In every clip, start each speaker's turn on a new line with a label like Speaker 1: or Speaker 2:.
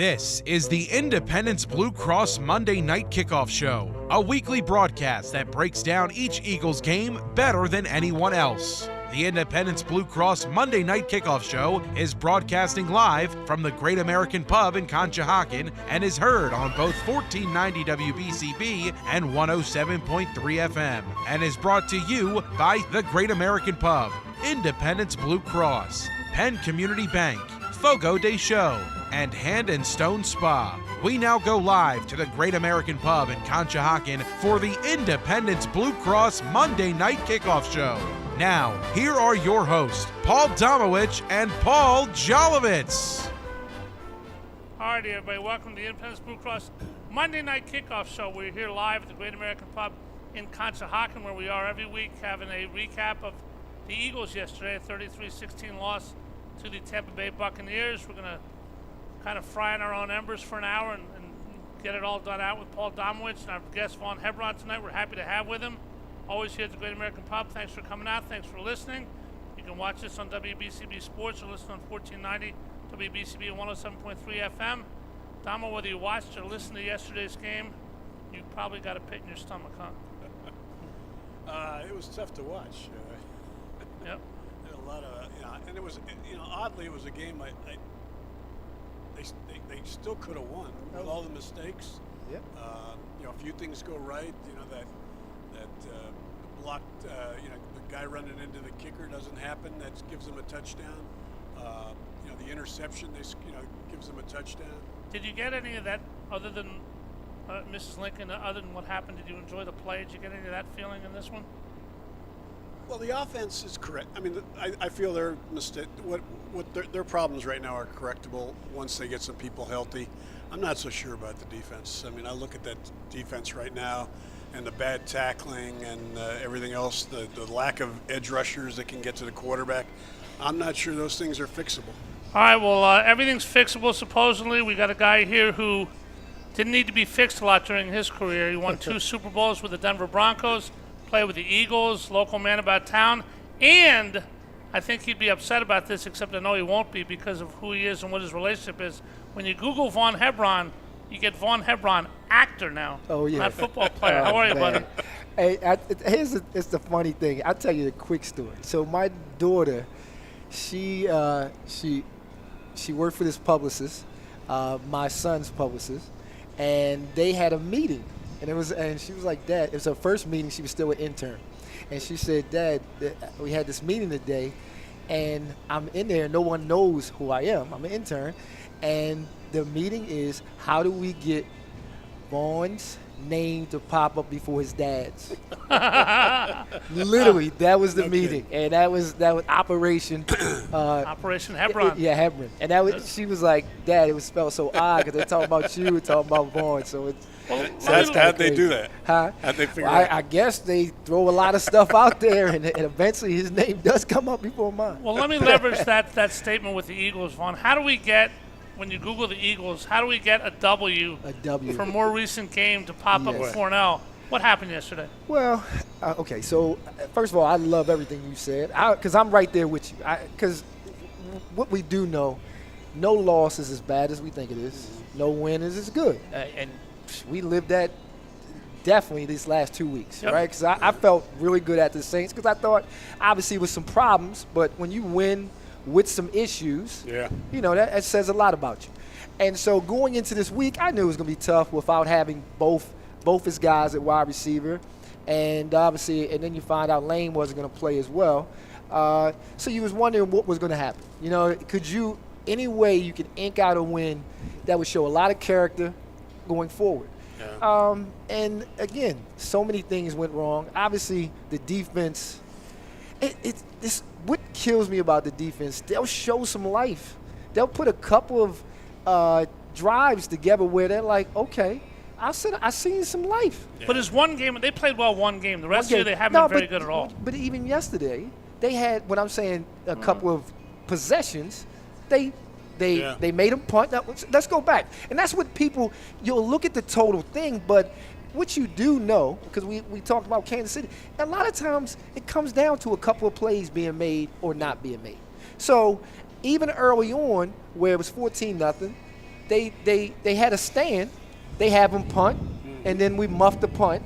Speaker 1: This is the Independence Blue Cross Monday Night Kickoff Show, a weekly broadcast that breaks down each Eagles game better than anyone else. The Independence Blue Cross Monday Night Kickoff Show is broadcasting live from the Great American Pub in Conshohocken and is heard on both 1490 WBCB and 107.3 FM and is brought to you by the Great American Pub, Independence Blue Cross, Penn Community Bank, Fogo de Show, and Hand and Stone Spa. We now go live to the Great American Pub in Conshohocken for the Independence Blue Cross Monday Night Kickoff Show. Now, here are your hosts, Paul Domowitch and Paul Jolovitz.
Speaker 2: All righty, everybody. Welcome to the Independence Blue Cross Monday Night Kickoff Show. We're here live at the Great American Pub in Conshohocken, where we are every week having a recap of the Eagles yesterday, a 33-16 loss to the Tampa Bay Buccaneers. We're going to kind of fry in our own embers for an hour and get it all done out with Paul Domowitch and our guest Vaughn Hebron tonight. We're happy to have with him. Always here at the Great American Pub. Thanks for coming out. Thanks for listening. You can watch this on WBCB Sports or listen on 1490 WBCB and 107.3 FM. Domo, whether you watched or listened to yesterday's game, you probably got a pit in your stomach, huh?
Speaker 3: It was tough to watch.
Speaker 2: Yep.
Speaker 3: And a lot of, and it was, oddly, it was a game they still could have won with all the mistakes.
Speaker 4: Yep.
Speaker 3: A few things go right. That blocked, the guy running into the kicker doesn't happen. That gives them a touchdown. The interception, gives them a touchdown.
Speaker 2: Did you get any of that other than Mrs. Lincoln? Other than what happened, did you enjoy the play? Did you get any of that feeling in this one?
Speaker 3: Well, the offense is correct. I mean, I feel their mistake. Their problems right now are correctable once they get some people healthy. I'm not so sure about the defense. I mean, I look at that defense right now, and the bad tackling and everything else, the lack of edge rushers that can get to the quarterback. I'm not sure those things are fixable.
Speaker 2: All right, well, everything's fixable, supposedly. We got a guy here who didn't need to be fixed a lot during his career. He won 2 Super Bowls with the Denver Broncos, played with the Eagles, local man about town, and I think he'd be upset about this, except I know he won't be because of who he is and what his relationship is. When you Google Vaughn Hebron, you get Vaughn Hebron, actor now, not football player. How are you, buddy?
Speaker 4: Hey, it's the funny thing. I'll tell you the quick story. So my daughter, she worked for this publicist, my son's publicist, and they had a meeting. And she was like, Dad, it was her first meeting. She was still an intern. And she said, Dad, we had this meeting today, and I'm in there. No one knows who I am. I'm an intern. And the meeting is, how do we get Vaughn's name to pop up before his dad's? Literally, that was the meeting. And that was Operation
Speaker 2: Operation Hebron.
Speaker 4: Hebron. And that was, she was like, Dad, it was spelled so odd because they're talking about you, we're talking about Vaughn. So it's
Speaker 3: how'd they do that?
Speaker 4: Huh?
Speaker 3: How'd they figure it out?
Speaker 4: I guess they throw a lot of stuff out there, and eventually his name does come up before mine.
Speaker 2: Well, let me leverage that statement with the Eagles, Vaughn. How do we get, when you Google the Eagles, how do we get a W from more recent game to pop up before an L? What happened yesterday?
Speaker 4: Well, okay, so first of all, I love everything you said because I'm right there with you. Because what we do know, no loss is as bad as we think it is. No win is as good. And we lived that definitely these last 2 weeks, right? Because I felt really good at the Saints because I thought obviously with some problems, but when you win with some issues, that says a lot about you. And so going into this week, I knew it was going to be tough without having both his guys at wide receiver, and obviously, and then you find out Lane wasn't going to play as well. So you was wondering what was going to happen. Could you any way you could ink out a win that would show a lot of character going forward? And again, so many things went wrong. Obviously, the defense. What kills me about the defense? They'll show some life. They'll put a couple of drives together where they're like, okay, I seen some life.
Speaker 2: Yeah. But it's one game. They played well one game. The rest of the year they haven't been very good at all.
Speaker 4: But even yesterday, they had what I'm saying a couple of possessions. They made them punt. Now, let's go back. And that's what you'll look at the total thing, but what you do know, because we talked about Kansas City, a lot of times it comes down to a couple of plays being made or not being made. So even early on, where it was 14-0, they had a stand. They have them punt, and then we muffed the punt.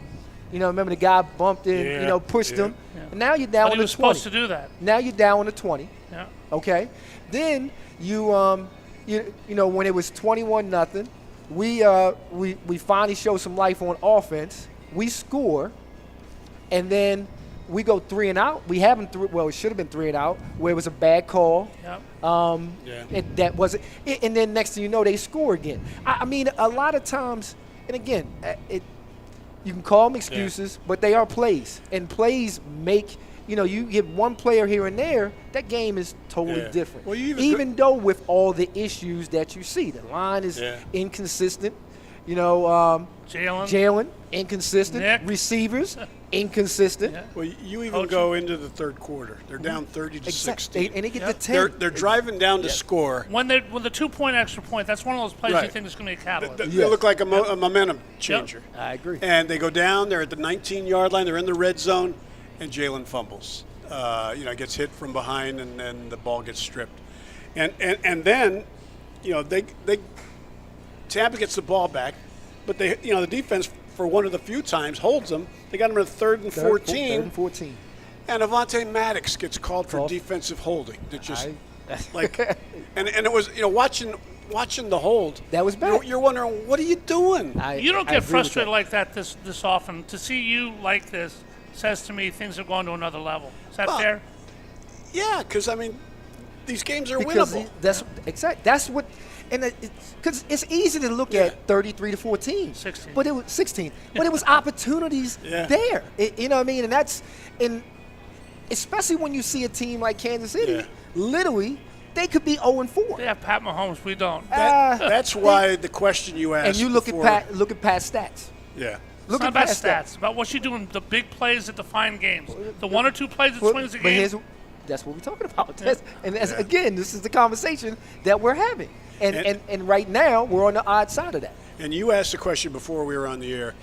Speaker 4: Remember the guy bumped in, pushed him.
Speaker 2: Yeah.
Speaker 4: And now you're down
Speaker 2: But
Speaker 4: on
Speaker 2: he
Speaker 4: the
Speaker 2: was
Speaker 4: 20.
Speaker 2: supposed to do that.
Speaker 4: Now you're down on the 20.
Speaker 2: Yeah.
Speaker 4: Okay. Then you when it was 21-0, we finally show some life on offense. We score, and then we go 3 and out. We haven't it should have been 3 and out where it was a bad call.
Speaker 2: Yep.
Speaker 4: That wasn't. And then next thing you know, they score again. I mean, a lot of times, and again, you can call them excuses, but they are plays, and plays make. You get one player here and there, that game is totally different.
Speaker 3: Well,
Speaker 4: even though with all the issues that you see, the line is inconsistent. Jalen inconsistent.
Speaker 2: Nick.
Speaker 4: Receivers inconsistent.
Speaker 2: Yeah.
Speaker 3: Well, you even go into the third quarter. They're down 30-16.
Speaker 4: And they get the 10.
Speaker 3: They're driving down to score.
Speaker 2: When the 2-point extra point, that's one of those plays you think is going to be a catalyst.
Speaker 3: They look like a momentum changer.
Speaker 4: Yep. I agree.
Speaker 3: And they go down. They're at the 19-yard line. They're in the red zone, and Jalen fumbles. Gets hit from behind, and then the ball gets stripped. And then, Tampa gets the ball back, but the defense for one of the few times holds them. They got them at 3rd and 14.
Speaker 4: 3rd and 14.
Speaker 3: And Avonte Maddox gets called for defensive holding. That just and it was watching the hold.
Speaker 4: That was bad.
Speaker 3: You're wondering, what are you doing?
Speaker 2: You don't get frustrated like that this often. To see you like this says to me things have gone to another level. Is that fair?
Speaker 3: Yeah, because these games are winnable.
Speaker 4: That's what. And because it's easy to look at 33-14,
Speaker 2: 16.
Speaker 4: but it was 16. But it was opportunities there. You know what I mean? And especially when you see a team like Kansas City, literally they could be 0-4.
Speaker 2: They have Pat Mahomes. We don't.
Speaker 3: That's why the question you asked.
Speaker 4: And you look at Pat's stats.
Speaker 3: Yeah.
Speaker 2: It's not about stats. It's about what you're doing, the big plays that define games. The 1 or 2 plays that swings the game.
Speaker 4: That's what we're talking about. Again, this is the conversation that we're having. And right now, we're on the odd side of that.
Speaker 3: And you asked the question before we were on the air,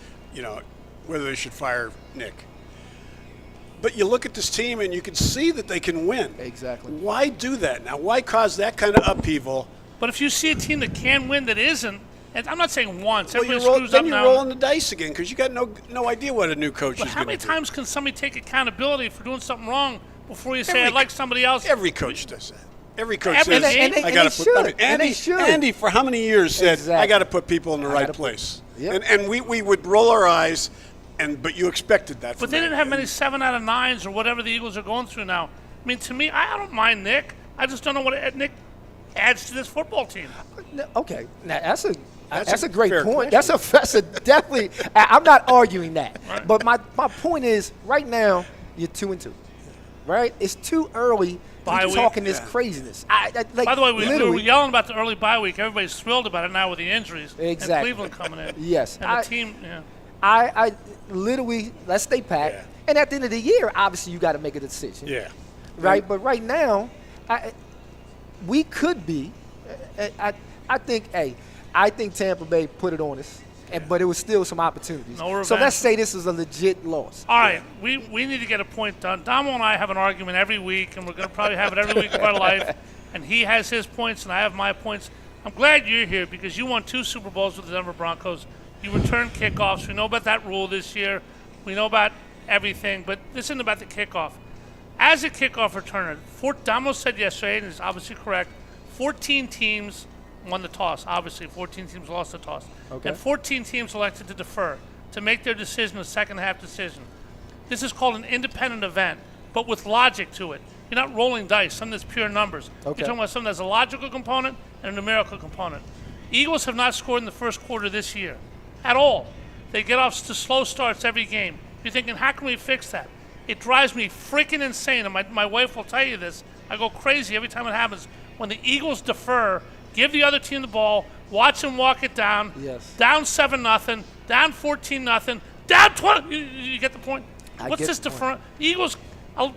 Speaker 3: whether they should fire Nick. But you look at this team and you can see that they can win.
Speaker 4: Exactly.
Speaker 3: Why do that now? Why cause that kind of upheaval?
Speaker 2: But if you see a team that can win that isn't, and I'm not saying once.
Speaker 3: Well,
Speaker 2: everybody screws up now.
Speaker 3: Then you're rolling the dice again because you got no idea what a new coach is going to do.
Speaker 2: How many times can somebody take accountability for doing something wrong before you say, I'd like somebody else?
Speaker 3: Every coach does that. Every coach says,
Speaker 2: I
Speaker 3: got to put. Andy, for how many years said, I got to put people in the right place.
Speaker 4: Yep.
Speaker 3: And we would roll our eyes, but you expected that.
Speaker 2: But they didn't have many 7 out of 9s or whatever the Eagles are going through now. I mean, to me, I don't mind Nick. I just don't know what Nick adds to this football team.
Speaker 4: Okay, now that's a great point.
Speaker 3: Question.
Speaker 4: That's a definitely. I'm not arguing that,
Speaker 2: Right.
Speaker 4: but my point is, right now you're 2-2, right? It's too early to be talking this craziness.
Speaker 2: By the way, we were yelling about the early bye week. Everybody's thrilled about it now with the injuries.
Speaker 4: Exactly.
Speaker 2: And Cleveland coming in.
Speaker 4: Yes.
Speaker 2: And the team. Yeah.
Speaker 4: I literally, let's stay packed.
Speaker 3: Yeah.
Speaker 4: And at the end of the year, obviously you got to make a decision.
Speaker 3: Yeah.
Speaker 4: Right. But right now, we could be. I think Tampa Bay put it on us. But it was still some opportunities.
Speaker 2: No revenge.
Speaker 4: So let's say this is a legit loss.
Speaker 2: All right, we need to get a point done. Damo and I have an argument every week, and we're going to probably have it every week of our life. And he has his points, and I have my points. I'm glad you're here because you won 2 Super Bowls with the Denver Broncos. You returned kickoffs. We know about that rule this year. We know about everything, but this isn't about the kickoff. As a kickoff returner, Damo said yesterday, and he's obviously correct, 14 teams won the toss. Obviously, 14 teams lost the toss.
Speaker 4: Okay.
Speaker 2: And 14 teams elected to defer, to make their decision a second-half decision. This is called an independent event, but with logic to it. You're not rolling dice, something that's pure numbers.
Speaker 4: Okay.
Speaker 2: You're talking about something that's a logical component and a numerical component. Eagles have not scored in the first quarter this year at all. They get off to slow starts every game. You're thinking, how can we fix that? It drives me freaking insane, and my wife will tell you this. I go crazy every time it happens. When the Eagles defer, give the other team the ball, watch them walk it down.
Speaker 4: Yes.
Speaker 2: Down 7-0, down 14-0, down 20. You get the point? What's this deferring? Eagles,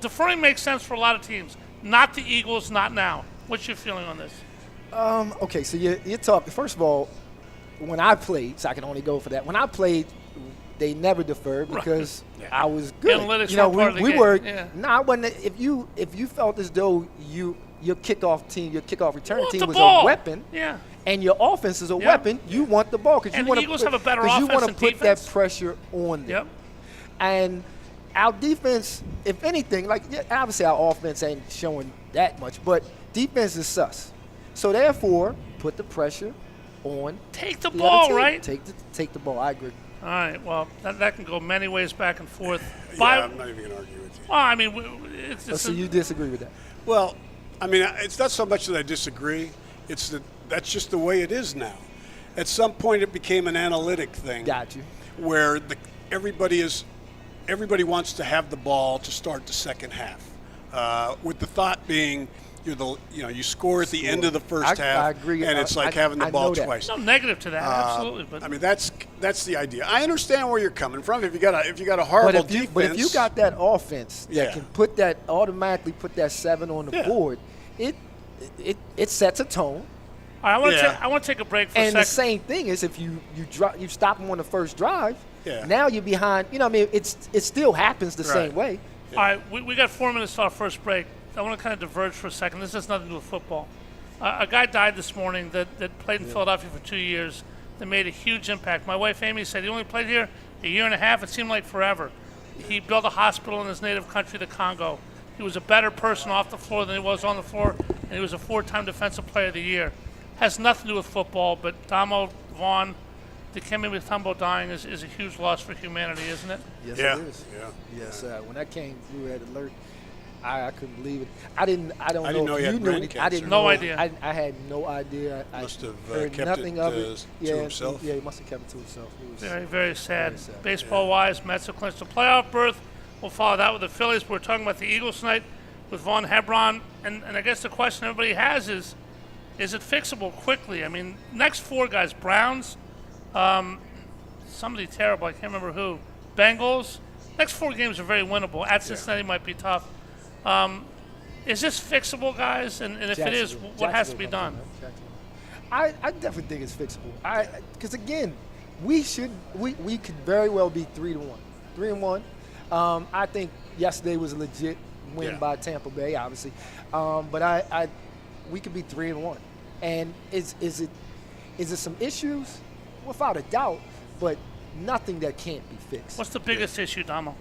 Speaker 2: deferring makes sense for a lot of teams. Not the Eagles, not now. What's your feeling on this?
Speaker 4: Okay, so you're talking, first of all, when I played, so I can only go for that. When I played, they never deferred because I was good.
Speaker 2: Analytics
Speaker 4: were
Speaker 2: part of the
Speaker 4: we
Speaker 2: game.
Speaker 4: were.
Speaker 2: Yeah.
Speaker 4: No, I wasn't. If you felt as though your kickoff team, your kickoff return team was
Speaker 2: ball.
Speaker 4: a weapon,
Speaker 2: Yeah.
Speaker 4: and your offense is a weapon, you want the ball because you want to.
Speaker 2: Eagles have a better
Speaker 4: offense. You want to
Speaker 2: than
Speaker 4: put
Speaker 2: defense.
Speaker 4: that pressure on them.
Speaker 2: Yep.
Speaker 4: And our defense, if anything, obviously our offense ain't showing that much, but defense is sus. So therefore, put the pressure on.
Speaker 2: Take the ball, right?
Speaker 4: Take the ball. I agree.
Speaker 2: All right. Well, that can go many ways back and forth.
Speaker 3: I'm not even going to argue with you.
Speaker 2: Well, I mean,
Speaker 4: So you disagree with that?
Speaker 3: Well, I mean, it's not so much that I disagree. It's that that's just the way it is now. At some point, it became an analytic thing.
Speaker 4: Got you.
Speaker 3: Where everybody wants to have the ball to start the second half, with the thought being you score at the end of the first half.
Speaker 4: I agree.
Speaker 3: And it's like having the ball twice.
Speaker 2: No negative to that, absolutely. But
Speaker 3: I mean, that's the idea. I understand where you're coming from. If you got a horrible defense,
Speaker 4: but if you got that offense that can automatically put that 7 on the board, it sets a tone.
Speaker 2: All right, I want to take a break for a second.
Speaker 4: And the same thing is if you stop them on the first drive,
Speaker 3: Yeah.
Speaker 4: Now you're behind. You know, I mean, it still happens the same way.
Speaker 2: All right, we got 4 minutes to our first break. I want to kind of diverge for a second. This has nothing to do with football. A guy died this morning that played in Philadelphia for 2 years that made a huge impact. My wife, Amy, said he only played here a year and a half. It seemed like forever. He built a hospital in his native country, the Congo. He was a better person off the floor than he was on the floor, and he was a 4-time Defensive Player of the Year. Has nothing to do with football, but Domo Vaughn, Dikembe Mutombo dying is a huge loss for humanity, isn't it?
Speaker 4: Yes,
Speaker 3: Yeah.
Speaker 4: it is.
Speaker 3: Yeah.
Speaker 4: Yes, when that came through that alert, I couldn't believe it. I didn't know
Speaker 3: he
Speaker 4: if
Speaker 3: had
Speaker 4: you knew
Speaker 3: brain
Speaker 4: anything.
Speaker 3: cancer.
Speaker 4: I didn't
Speaker 2: No
Speaker 4: know.
Speaker 2: idea.
Speaker 4: I had no idea. I
Speaker 3: Must have
Speaker 4: heard
Speaker 3: kept
Speaker 4: nothing
Speaker 3: it
Speaker 4: of it.
Speaker 3: to himself.
Speaker 4: Yeah, he must have kept it to himself. It was
Speaker 2: Very, very sad.
Speaker 4: Very sad.
Speaker 2: Baseball-wise, Mets have clinched a playoff berth. We'll follow that with the Phillies. We're talking about the Eagles tonight with Vaughn Hebron. And I guess the question everybody has is it fixable quickly? I mean, next 4 guys, Browns, somebody terrible, I can't remember who, Bengals. Next 4 games are very winnable. At Cincinnati might be tough. Is this fixable, guys? And if it is, what has to be done?
Speaker 4: I definitely think it's fixable. Because again, we could very well be 3-1. 3-1. I think yesterday was a legit win by Tampa Bay, obviously. But we could be 3-1. And is it some issues? Without a doubt, but nothing that can't be fixed.
Speaker 2: What's the biggest issue, Damo?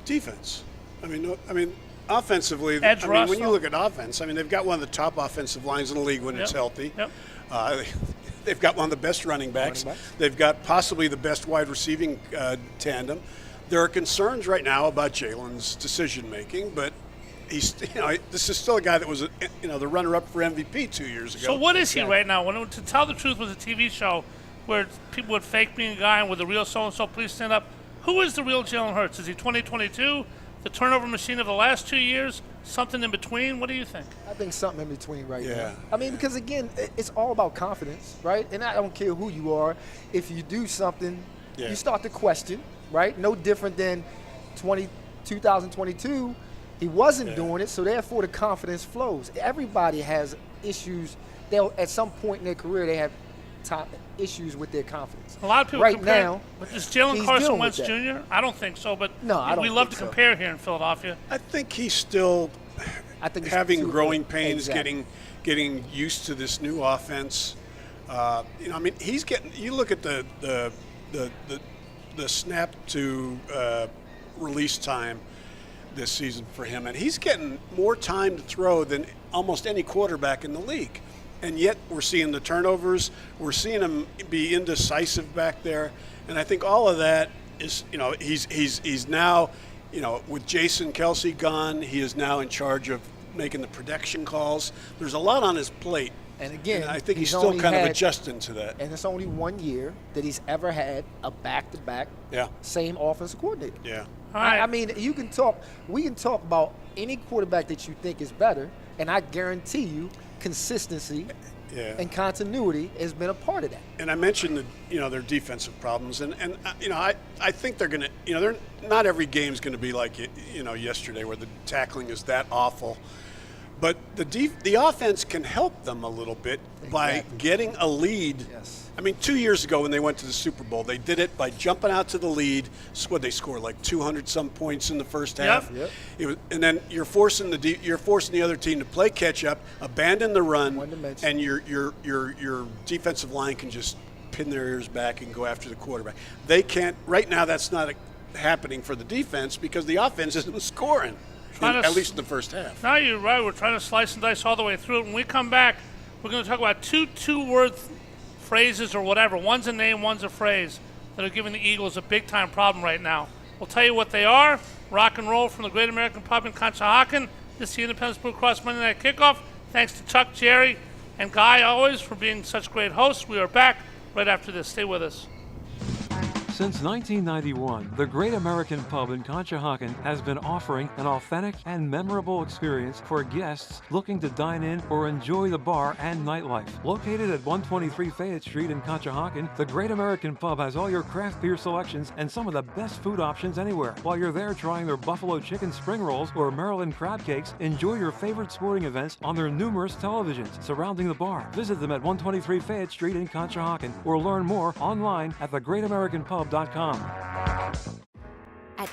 Speaker 3: Defense. I mean, offensively.
Speaker 2: Edge rush,
Speaker 3: when you look at offense, I mean, they've got one of the top offensive lines in the league when it's healthy.
Speaker 2: Yep.
Speaker 3: They've got one of the best running backs. They've got possibly the best wide receiving tandem. There are concerns right now about Jalen's decision making, but he's, this is still a guy that was, the runner-up for MVP 2 years ago.
Speaker 2: So what is he right now? To tell the truth was a TV show where people would fake being a guy and with the real so-and-so, please stand up. Who is the real Jalen Hurts? Is he 2022, the turnover machine of the last 2 years, something in between? What do you think?
Speaker 4: I think something in between right now.
Speaker 3: Yeah.
Speaker 4: I mean, because, again, it's all about confidence, right? And I don't care who you are. If you do something, you start to question, right? No different than 2022. He wasn't doing it, so therefore the confidence flows. Everybody has issues. At some point in their career, they have issues with their confidence.
Speaker 2: A lot of people
Speaker 4: right
Speaker 2: compare,
Speaker 4: now.
Speaker 2: But is Jalen Carson Wentz Jr.? I don't think so, but we love to compare here in Philadelphia.
Speaker 3: I think he's still having growing pains, getting used to this new offense. I mean, he's getting. You look at the snap to release time this season for him, and he's getting more time to throw than almost any quarterback in the league. And yet we're seeing the turnovers. We're seeing him be indecisive back there. And I think all of that is, he's now, with Jason Kelce gone, he is now in charge of making the protection calls. There's a lot on his plate.
Speaker 4: And again,
Speaker 3: I think he's still kind of adjusting to that.
Speaker 4: And it's only 1 year that he's ever had a back-to-back same offensive coordinator.
Speaker 3: Yeah.
Speaker 2: Right.
Speaker 4: I mean, we can talk about any quarterback that you think is better, and I guarantee you consistency and continuity has been a part of that.
Speaker 3: And I mentioned their defensive problems, and I think they're going to, they're not every game's going to be like yesterday where the tackling is that awful. But the offense can help them a little bit by getting a lead.
Speaker 4: Yes.
Speaker 3: I mean, 2 years ago when they went to the Super Bowl, they did it by jumping out to the lead. So they scored like 200-some points in the first half.
Speaker 4: Yep.
Speaker 3: And then you're forcing the other team to play catch up, abandon the run, and your defensive line can just pin their ears back and go after the quarterback. They can't right now. That's not happening for the defense because the offense isn't scoring. At least in the first half.
Speaker 2: No, you're right. We're trying to slice and dice all the way through it. When we come back, we're going to talk about two-word phrases or whatever. One's a name, one's a phrase that are giving the Eagles a big-time problem right now. We'll tell you what they are. Rock and roll from the Great American Pub in Conshohocken. This is the Independence Blue Cross Monday Night Kickoff. Thanks to Chuck, Jerry, and Guy always for being such great hosts. We are back right after this. Stay with us.
Speaker 5: Since 1991, the Great American Pub in Conshohocken has been offering an authentic and memorable experience for guests looking to dine in or enjoy the bar and nightlife. Located at 123 Fayette Street in Conshohocken, the Great American Pub has all your craft beer selections and some of the best food options anywhere. While you're there trying their buffalo chicken spring rolls or Maryland crab cakes, enjoy your favorite sporting events on their numerous televisions surrounding the bar. Visit them at 123 Fayette Street in Conshohocken or learn more online at thegreatamericanpub.com.
Speaker 6: At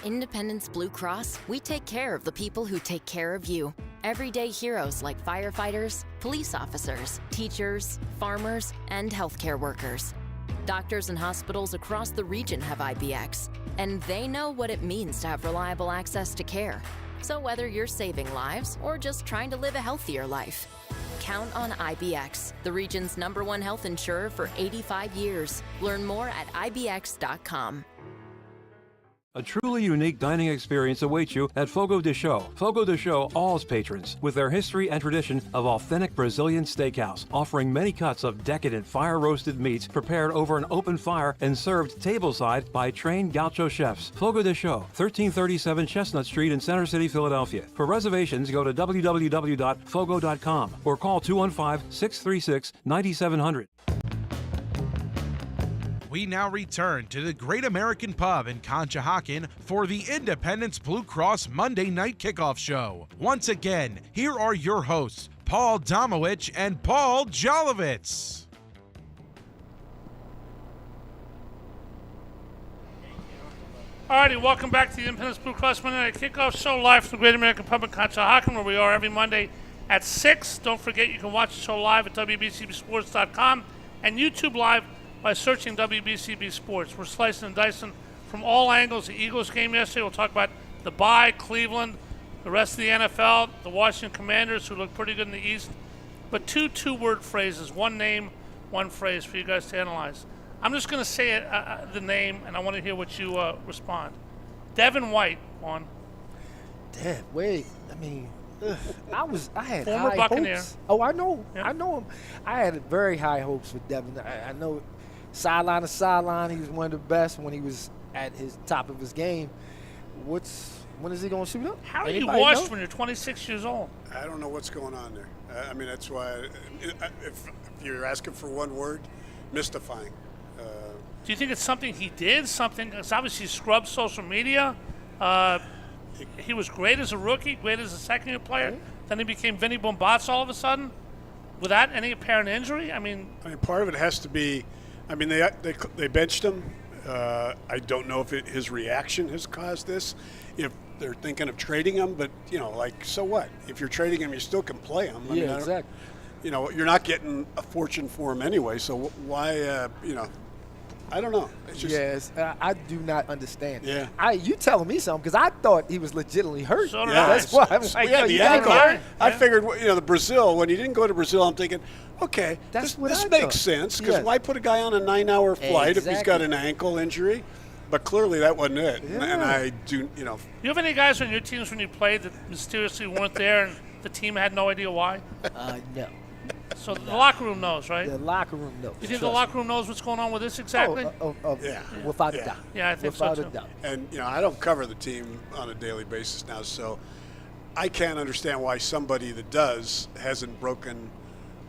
Speaker 6: Independence Blue Cross, we take care of the people who take care of you. Everyday heroes like firefighters, police officers, teachers, farmers, and healthcare workers. Doctors and hospitals across the region have IBX, and they know what it means to have reliable access to care. So whether you're saving lives or just trying to live a healthier life, count on IBX, the region's #1 health insurer for 85 years. Learn more at IBX.com.
Speaker 5: A truly unique dining experience awaits you at Fogo de Chão. Fogo de Chão awes patrons with their history and tradition of authentic Brazilian steakhouse, offering many cuts of decadent fire-roasted meats prepared over an open fire and served tableside by trained gaucho chefs. Fogo de Chão, 1337 Chestnut Street in Center City, Philadelphia. For reservations, go to www.fogo.com or call 215-636-9700.
Speaker 1: We now return to the Great American Pub in Conshohocken for the Independence Blue Cross Monday Night Kickoff Show. Once again, here are your hosts, Paul Domowitch and Paul Jolovitz.
Speaker 2: Alrighty, welcome back to the Independence Blue Cross Monday Night Kickoff Show live from the Great American Pub in Conshohocken, where we are every Monday at 6. Don't forget you can watch the show live at WBCBSports.com and YouTube Live by searching WBCB Sports. We're slicing and dicing from all angles. The Eagles game yesterday, we'll talk about the bye, Cleveland, the rest of the NFL, the Washington Commanders, who look pretty good in the East. But two-word phrases, one name, one phrase for you guys to analyze. I'm just going to say the name, and I want to hear what you respond. Devin White, Juan.
Speaker 4: Damn, wait. I mean, I had
Speaker 2: former
Speaker 4: high
Speaker 2: Buccaneer.
Speaker 4: hopes. Oh, I know.
Speaker 2: Yep.
Speaker 4: I know him. I had very high hopes for Devin. I know sideline to sideline, he was one of the best when he was at his top of his game. When is he going to suit up?
Speaker 2: How are you washed when you're 26 years old?
Speaker 3: I don't know what's going on there. I mean, that's why if you're asking for one word, mystifying.
Speaker 2: Do you think it's something he did? It's obviously scrubbed social media. He was great as a rookie, great as a second-year player. Then he became Vinny Bombats all of a sudden without any apparent injury. I mean, part of it has to be. I mean, they benched him. I don't know if his reaction has caused this. If they're thinking of trading him, but so what? If you're trading him, you still can play him. I mean,
Speaker 4: exactly.
Speaker 3: You're not getting a fortune for him anyway. So why? I don't know. It's just,
Speaker 4: yes, I do not understand.
Speaker 3: Yeah.
Speaker 4: You telling me something because I thought he was legitimately hurt.
Speaker 2: So did
Speaker 3: I.
Speaker 4: That's why I'm like,
Speaker 3: the ankle. I figured, the Brazil. When he didn't go to Brazil, I'm thinking, okay, this makes sense because why put a guy on a 9-hour flight if he's got an ankle injury? But clearly that wasn't it.
Speaker 4: Yeah.
Speaker 3: And I do,
Speaker 2: You have any guys on your teams when you played that mysteriously weren't there and the team had no idea why?
Speaker 4: No.
Speaker 2: So the locker room knows, right?
Speaker 4: The locker room knows.
Speaker 2: You think the locker room knows what's going on with this exactly?
Speaker 3: Yeah.
Speaker 4: Without a doubt.
Speaker 2: Yeah, I think
Speaker 4: without
Speaker 2: so too.
Speaker 4: a doubt.
Speaker 3: And, I don't cover the team on a daily basis now, so I can't understand why somebody that does hasn't broken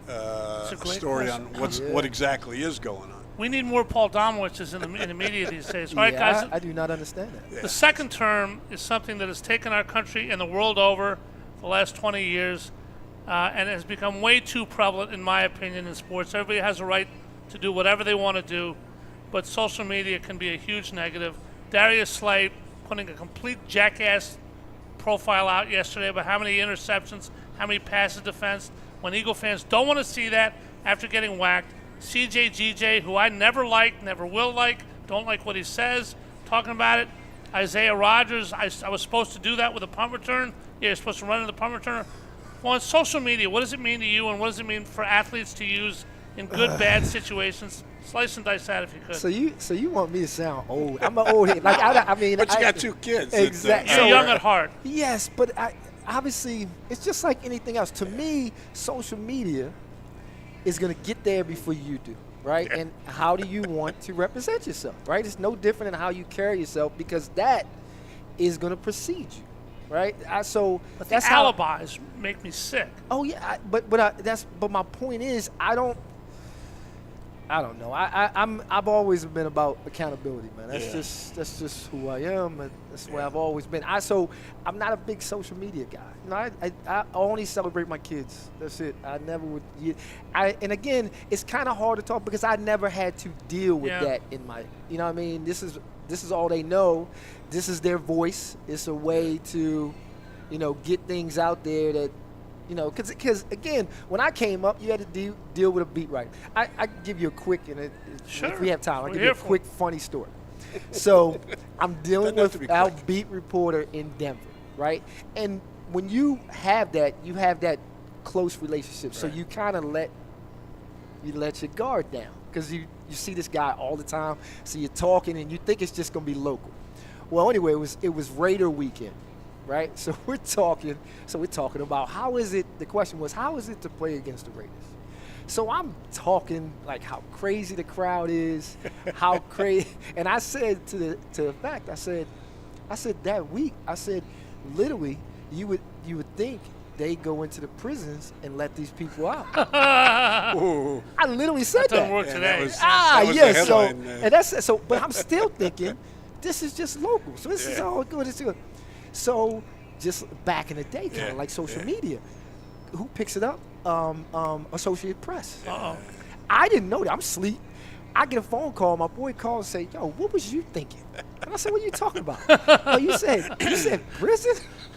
Speaker 3: a story on what exactly is going on.
Speaker 2: We need more Paul Domowitches in the media these days. All right, guys.
Speaker 4: I do not understand that.
Speaker 3: Yeah.
Speaker 2: The second term is something that has taken our country and the world over the last 20 years. and it has become way too prevalent, in my opinion, in sports. Everybody has a right to do whatever they want to do, but social media can be a huge negative. Darius Slade putting a complete jackass profile out yesterday about how many interceptions, how many passes defensed, when Eagle fans don't want to see that after getting whacked. CJ GJ, who I never liked, never will like, don't like what he says, talking about it. Isaiah Rodgers, I was supposed to do that with a punt return. Yeah, you're supposed to run in the punt returner. Well, on social media, what does it mean to you, and what does it mean for athletes to use in good, bad situations? Slice and dice that if you could.
Speaker 4: So you want me to sound old? I'm an old head. Like I mean,
Speaker 3: but you got 2 kids.
Speaker 4: Exactly.
Speaker 2: You're young at heart.
Speaker 4: Yes, but obviously it's just like anything else. To me, social media is going to get there before you do, right? Yeah. And how do you want to represent yourself, right? It's no different than how you carry yourself, because that is going to precede you, right?
Speaker 2: But that's alibis make me sick.
Speaker 4: Oh yeah, but my point is I don't know. I've always been about accountability, man. That's just who I am, and that's where I've always been. I'm not a big social media guy. You know, I only celebrate my kids. That's it. I never would. And again, it's kind of hard to talk because I never had to deal with that in my. You know what I mean? This is all they know. This is their voice. It's a way to, get things out there that. Because again, when I came up, you had to deal with a beat writer. I give you a quick, if we have time, I'll give you a quick funny story. So I'm dealing with our beat reporter in Denver, right? And when you have that close relationship. Right. So you kind of let your guard down because you see this guy all the time. So you're talking and you think it's just going to be local. Well, anyway, it was Raider weekend. Right, so we're talking about how is it? The question was, how is it to play against the Raiders? So I'm talking like how crazy the crowd is, how crazy. And I said to the fact, I said that week, I said, literally, you would think they go into the prisons and let these people out. I literally said that.
Speaker 2: Doesn't work today.
Speaker 4: Yes. So, but I'm still thinking, this is just local. So this is all good. It's good. So just back in the day, kind of like social media. Who picks it up? Associated Press.
Speaker 2: Uh-oh.
Speaker 4: I didn't know that. I'm asleep. I get a phone call. My boy calls and say, yo, what was you thinking? And I said, what are you talking about? Oh, you said prison?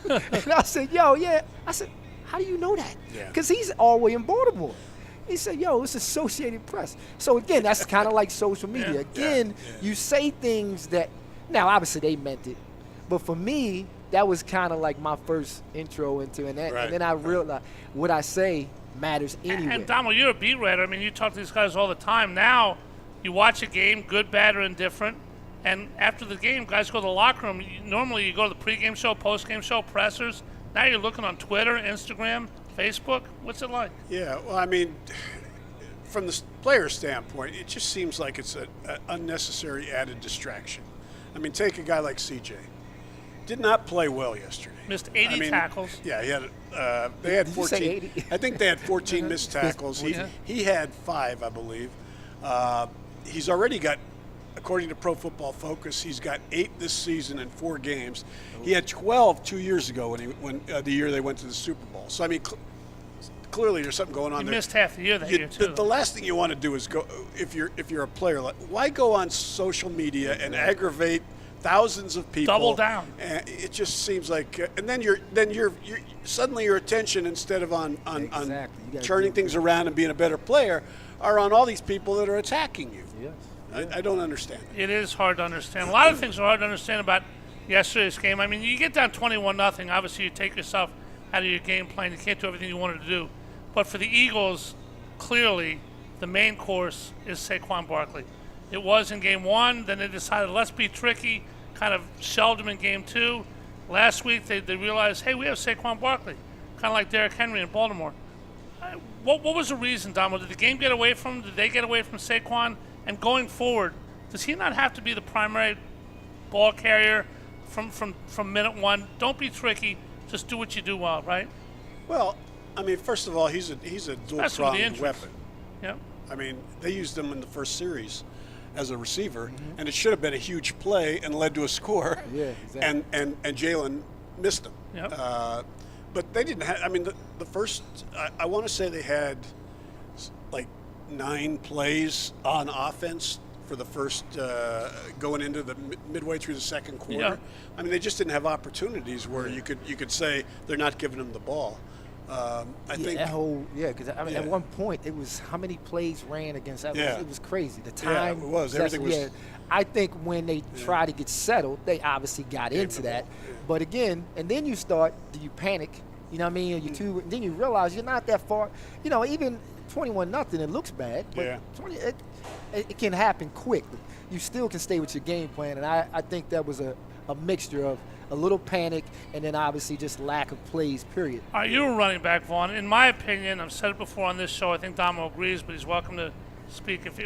Speaker 4: And I said, yo, yeah. I said, how do you know that? Because he's all the way in Baltimore. He said, yo, it's Associated Press. So, again, that's kind of like social media. Again, you say things that, now, obviously, they meant it. But for me, that was kind of like my first intro into it. And then I realized what I say matters anyway.
Speaker 2: And Domo, you're a beat writer. I mean, you talk to these guys all the time. Now, you watch a game, good, bad, or indifferent, and after the game, guys go to the locker room. Normally, you go to the pregame show, postgame show, pressers. Now you're looking on Twitter, Instagram, Facebook. What's it like?
Speaker 3: Yeah, well, I mean, from the player standpoint, it just seems like it's an unnecessary added distraction. I mean, take a guy like CJ. Did not play well yesterday.
Speaker 2: Missed 80 tackles.
Speaker 3: Yeah, he had. They had 14. I think they had 14 missed tackles. He had 5, I believe. He's already got, according to Pro Football Focus, he's got 8 this season in 4 games. He had 12 2 years ago when the year they went to the Super Bowl. So I mean, clearly there's something going on there.
Speaker 2: He missed half the year that year too.
Speaker 3: The last thing you want to do is go if you're a player. Why go on social media and aggravate thousands of people?
Speaker 2: Double down.
Speaker 3: It just seems like, and then you're suddenly your attention, instead of on turning things around and being a better player, are on all these people that are attacking you. Yes. I don't understand it.
Speaker 2: It is hard to understand. A lot of things are hard to understand about yesterday's game. I mean, you get down 21-0. Obviously, you take yourself out of your game plan. You can't do everything you wanted to do. But for the Eagles, clearly, the main course is Saquon Barkley. It was in game 1. Then they decided, let's be tricky, kind of shelved him in game 2. Last week, they realized, hey, we have Saquon Barkley, kind of like Derrick Henry in Baltimore. What was the reason, Domo? Did the game get away from him? Did they get away from Saquon? And going forward, does he not have to be the primary ball carrier from minute 1? Don't be tricky. Just do what you do well, right?
Speaker 3: Well, I mean, first of all, he's a dual-pronged weapon.
Speaker 2: Yeah.
Speaker 3: I mean, they used him in the first series as a receiver, and it should have been a huge play and led to a score.
Speaker 4: Yeah, exactly.
Speaker 3: And Jalen missed him.
Speaker 2: Yep.
Speaker 3: but they didn't have. I mean, the first. I want to say they had like 9 plays on offense for the first going into the midway through the second quarter.
Speaker 2: Yeah.
Speaker 3: I mean, they just didn't have opportunities where you could say they're not giving them the ball. I think
Speaker 4: that whole because I mean at one point it was how many plays ran against that.
Speaker 3: Yeah.
Speaker 4: It was crazy. The time
Speaker 3: it was. Everything was.
Speaker 4: Yeah, I think when they try to get settled, they obviously got into that.
Speaker 3: Yeah.
Speaker 4: But again, and then you start. Do you panic? You know what I mean? And then you realize you're not that far. You know, even 21-0, it looks bad. But 20, it can happen quick. You still can stay with your game plan, and I think that was a mixture of a little panic and then obviously just lack of plays, period.
Speaker 2: All right, you're a running back, Vaughn. In my opinion, I've said it before on this show, I think Domo agrees, but he's welcome to speak if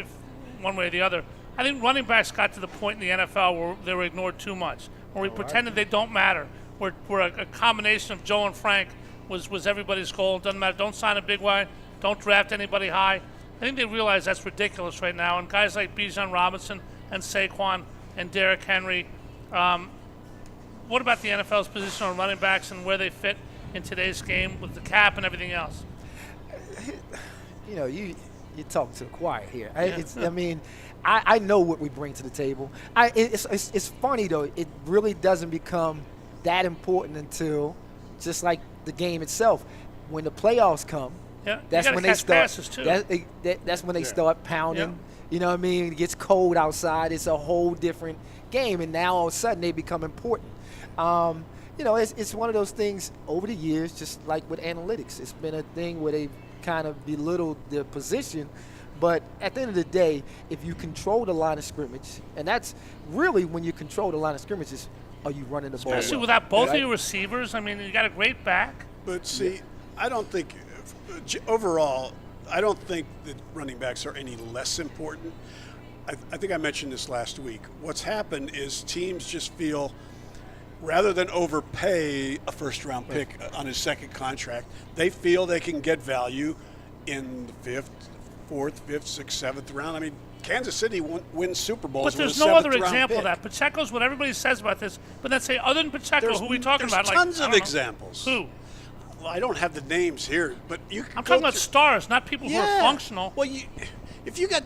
Speaker 2: one way or the other. I think running backs got to the point in the NFL where they were ignored too much, where we pretended they don't matter, where a combination of Joe and Frank was everybody's goal. Doesn't matter. Don't sign a big guy. Don't draft anybody high. I think they realize that's ridiculous right now. And guys like Bijan Robinson and Saquon and Derrick Henry, what about the NFL's position on running backs and where they fit in today's game with the cap and everything else?
Speaker 4: You know, you talk to the choir here. I mean, I know what we bring to the table. It's funny, though. It really doesn't become that important until just like the game itself. When the playoffs come, that's when they start. That's when they start pounding.
Speaker 2: Yeah.
Speaker 4: You know what I mean? It gets cold outside. It's a whole different game, and now all of a sudden they become important. You know, it's one of those things over the years, just like with analytics. It's been a thing where they kind of belittled their position. But at the end of the day, if you control the line of scrimmage, and that's really when you control the line of scrimmage, is are you running the ball?
Speaker 2: Especially without both of your receivers. I mean, you got a great back.
Speaker 3: But see, I don't think overall, I don't think that running backs are any less important. I think I mentioned this last week. What's happened is teams just feel, rather than overpay a first-round pick on his second contract, they feel they can get value in the 5th, 4th, 5th, 6th, 7th round. I mean, Kansas City wins Super Bowls.
Speaker 2: But there's no other example of that. Pacheco's what everybody says about this. But then say, other than Pacheco, who are we talking about?
Speaker 3: There's tons of examples.
Speaker 2: Who?
Speaker 3: Well, I don't have the names here, but you can
Speaker 2: I'm talking about stars, not people who are functional.
Speaker 3: Well, if you got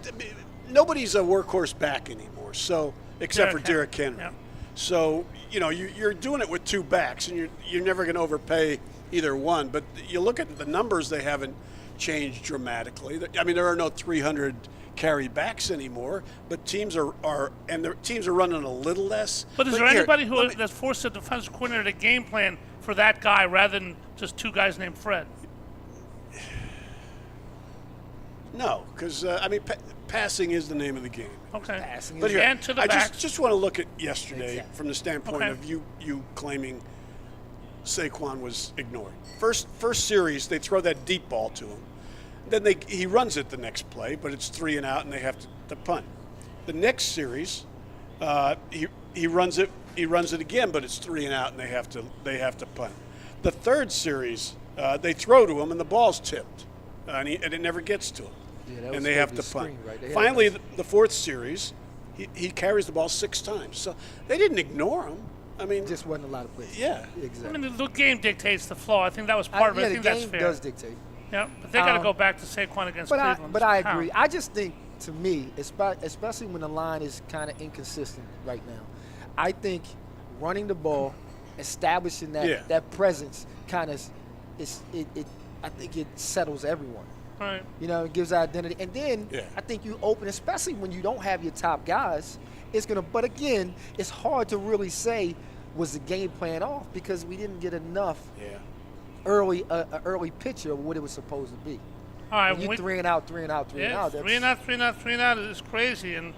Speaker 3: nobody's a workhorse back anymore, so except for Derrick Henry.
Speaker 2: Yeah.
Speaker 3: So you know you're doing it with 2 backs, and you're never going to overpay either one. But you look at the numbers; they haven't changed dramatically. I mean, there are no 300 carry backs anymore, but teams are running a little less.
Speaker 2: But is there anybody that's forced a defensive coordinator to game plan for that guy rather than just 2 guys named Fred?
Speaker 3: No, because I mean, passing is the name of the game.
Speaker 2: Okay.
Speaker 3: Passing but
Speaker 2: and to the back.
Speaker 3: just want to look at yesterday from the standpoint of you claiming Saquon was ignored. First series, they throw that deep ball to him. Then he runs it the next play, but it's 3 and out, and they have to punt. The next series, he runs it again, but it's 3 and out, and they have to punt. The third series, they throw to him, and the ball's tipped, and it never gets to him, and they have to punt. Right? Finally, the 4th series, he carries the ball 6 times. So they didn't ignore him. I mean,
Speaker 4: just wasn't a lot of plays.
Speaker 3: Yeah,
Speaker 4: exactly.
Speaker 2: I mean, the game dictates the flow. I think that was part of it. I think that's fair.
Speaker 4: The game does dictate.
Speaker 2: Yeah, but they got to go back to Saquon against Cleveland.
Speaker 4: But I agree. I just think, to me, especially when the line is kind of inconsistent right now, I think running the ball, establishing that presence, kind of, I think it settles everyone.
Speaker 2: Right.
Speaker 4: You know, it gives identity, and then I think you open, especially when you don't have your top guys. It's gonna. But again, it's hard to really say was the game plan off because we didn't get enough. Early picture of what it was supposed to be.
Speaker 2: All right,
Speaker 4: when you 3 and out.
Speaker 2: 3 and out is crazy, and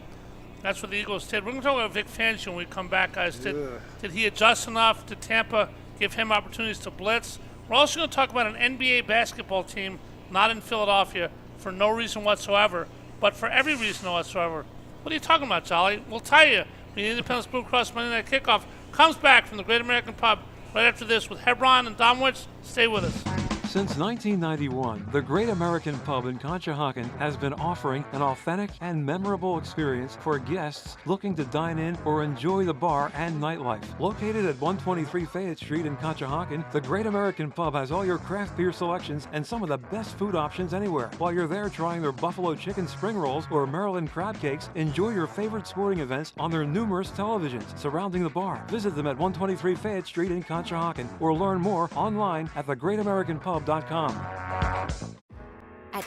Speaker 2: that's what the Eagles did. We're going to talk about Vic Fangio when we come back, guys. Did he adjust enough? Did Tampa give him opportunities to blitz? We're also going to talk about an NBA basketball team not in Philadelphia for no reason whatsoever, but for every reason whatsoever. What are you talking about, Jolly? We'll tell you. The Independence Blue Cross Monday Night Kickoff comes back from the Great American Pub right after this with Hebron and Domowitch. Stay with us.
Speaker 5: Since 1991, the Great American Pub in Conshohocken has been offering an authentic and memorable experience for guests looking to dine in or enjoy the bar and nightlife. Located at 123 Fayette Street in Conshohocken, the Great American Pub has all your craft beer selections and some of the best food options anywhere. While you're there trying their buffalo chicken spring rolls or Maryland crab cakes, enjoy your favorite sporting events on their numerous televisions surrounding the bar. Visit them at 123 Fayette Street in Conshohocken or learn more online at thegreatamericanpub.com.
Speaker 6: At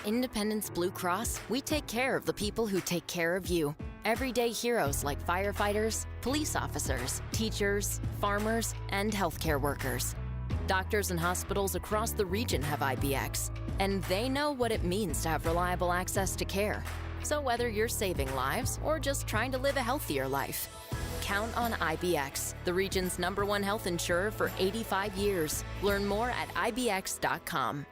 Speaker 6: Independence Blue Cross, we take care of the people who take care of you. Everyday heroes like firefighters, police officers, teachers, farmers, and healthcare workers. Doctors and hospitals across the region have IBX, and they know what it means to have reliable access to care. So whether you're saving lives or just trying to live a healthier life, count on IBX, the region's #1 health insurer for 85 years. Learn more at IBX.com.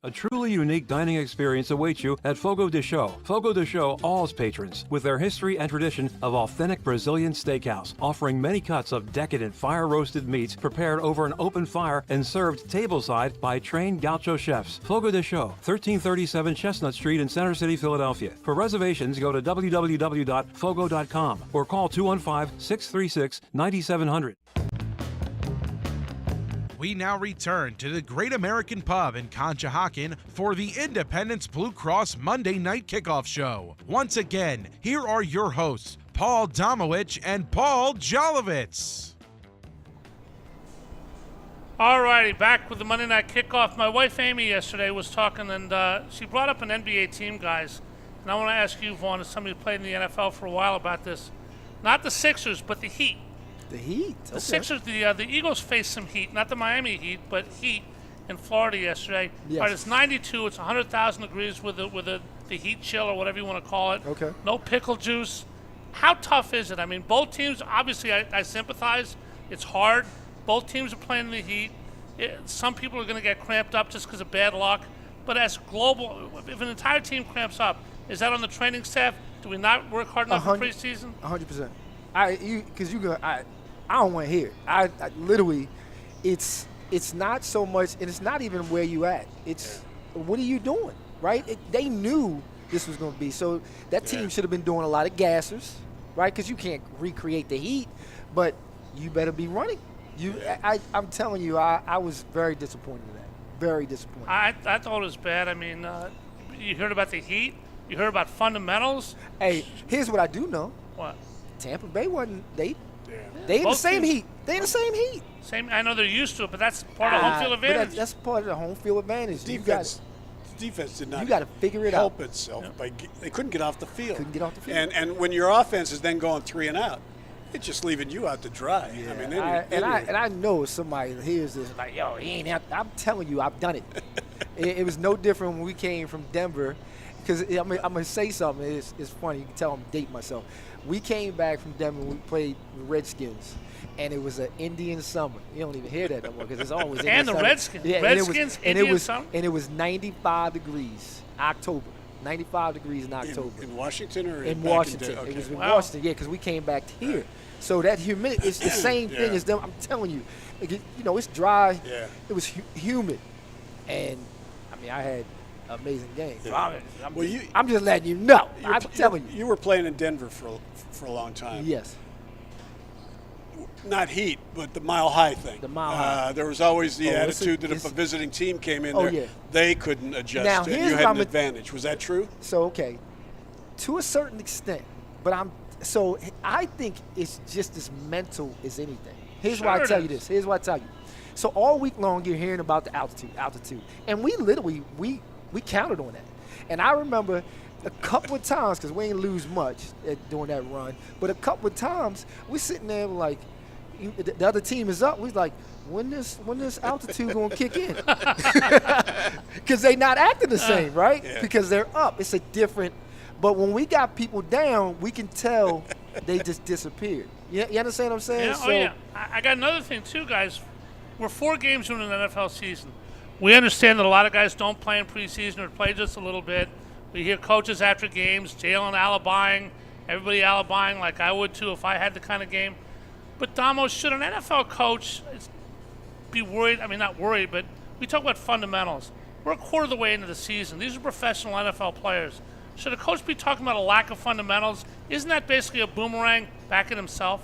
Speaker 5: A truly unique dining experience awaits you at Fogo de Chão. Fogo de Chão awes patrons with their history and tradition of authentic Brazilian steakhouse, offering many cuts of decadent fire-roasted meats prepared over an open fire and served tableside by trained gaucho chefs. Fogo de Chão, 1337 Chestnut Street in Center City, Philadelphia. For reservations, go to www.fogo.com or call 215-636-9700.
Speaker 1: We now return to the Great American Pub in Conshohocken for the Independence Blue Cross Monday Night Kickoff Show. Once again, here are your hosts, Paul Domowitch and Paul Jolovitz.
Speaker 2: All righty, back with the Monday Night Kickoff. My wife Amy yesterday was talking, and she brought up an NBA team, guys. And I want to ask you, Vaughn, as somebody who played in the NFL for a while, about this. Not the Sixers, but the Heat.
Speaker 4: The Heat? Okay.
Speaker 2: The Sixers, the Eagles faced some heat, not the Miami Heat, but heat in Florida yesterday.
Speaker 4: Yes.
Speaker 2: All right, it's 92. It's 100,000 degrees with the heat chill or whatever you want to call it.
Speaker 4: Okay.
Speaker 2: No pickle juice. How tough is it? I mean, both teams, obviously, I sympathize. It's hard. Both teams are playing in the heat. Some people are going to get cramped up just because of bad luck. But as global, if an entire team cramps up, is that on the training staff? Do we not work hard enough in preseason?
Speaker 4: 100%. I don't want to hear it. I literally, it's not so much, and it's not even where you at. It's what are you doing, right? They knew this was going to be. So that team should have been doing a lot of gassers, right? Because you can't recreate the heat, but you better be running. I'm telling you, I was very disappointed in that. Very disappointed.
Speaker 2: I thought it was bad. I mean, you heard about the heat. You heard about fundamentals.
Speaker 4: Hey, here's what I do know.
Speaker 2: What?
Speaker 4: They in the same heat. They in the same heat.
Speaker 2: I know they're used to it, but that's part of home field advantage.
Speaker 4: That's part of the home field advantage.
Speaker 3: Defense did not.
Speaker 4: You got to figure it
Speaker 3: help
Speaker 4: out.
Speaker 3: itself by they couldn't get off the field.
Speaker 4: And
Speaker 3: when your offense is then going 3 and out, it's just leaving you out to dry.
Speaker 4: Yeah.
Speaker 3: I mean,
Speaker 4: I know somebody hears this like, yo, he ain't out. I'm telling you, I've done it. It was no different when we came from Denver. Because I'm going to say something. It's funny. You can tell I'm dating myself. We came back from Denver. We played the Redskins, and it was an Indian summer. You don't even hear that no more because it's always Indian
Speaker 2: summer.
Speaker 4: Redskins. Yeah,
Speaker 2: Indian summer.
Speaker 4: And it was 95 degrees, October. 95 degrees in October.
Speaker 3: In Washington or
Speaker 4: in Washington? Okay. It was in Washington, yeah, because we came back here. So that humidity, it's the same thing as them. I'm telling you, it's dry.
Speaker 3: Yeah.
Speaker 4: It was humid, and I mean, I had amazing game.
Speaker 3: Yeah.
Speaker 4: I'm just letting you know. I'm telling you.
Speaker 3: You were playing in Denver for a long time.
Speaker 4: Yes.
Speaker 3: Not heat, but the Mile High thing.
Speaker 4: The Mile High.
Speaker 3: There was always the attitude that if a visiting team came in there, they couldn't adjust.
Speaker 4: Now,
Speaker 3: and you had an advantage. Was that true?
Speaker 4: So, okay, to a certain extent, but I think it's just as mental as anything. Here's why I tell you this. So all week long you're hearing about the altitude, and we literally we counted on that. And I remember a couple of times, because we ain't lose much during that run, but a couple of times we sitting there like, the other team is up. We was like, when this altitude gonna kick in? Because they not acting the same, right?
Speaker 3: Yeah.
Speaker 4: Because they're up. It's a different. But when we got people down, we can tell they just disappeared. You understand what I'm saying?
Speaker 2: Yeah. I got another thing too, guys. We're 4 games into an NFL season. We understand that a lot of guys don't play in preseason or play just a little bit. We hear coaches after games, Jalen alibiing, everybody alibiing like I would too if I had the kind of game. But, Damo, should an NFL coach be worried? I mean, not worried, but we talk about fundamentals. We're a quarter of the way into the season. These are professional NFL players. Should a coach be talking about a lack of fundamentals? Isn't that basically a boomerang back at himself?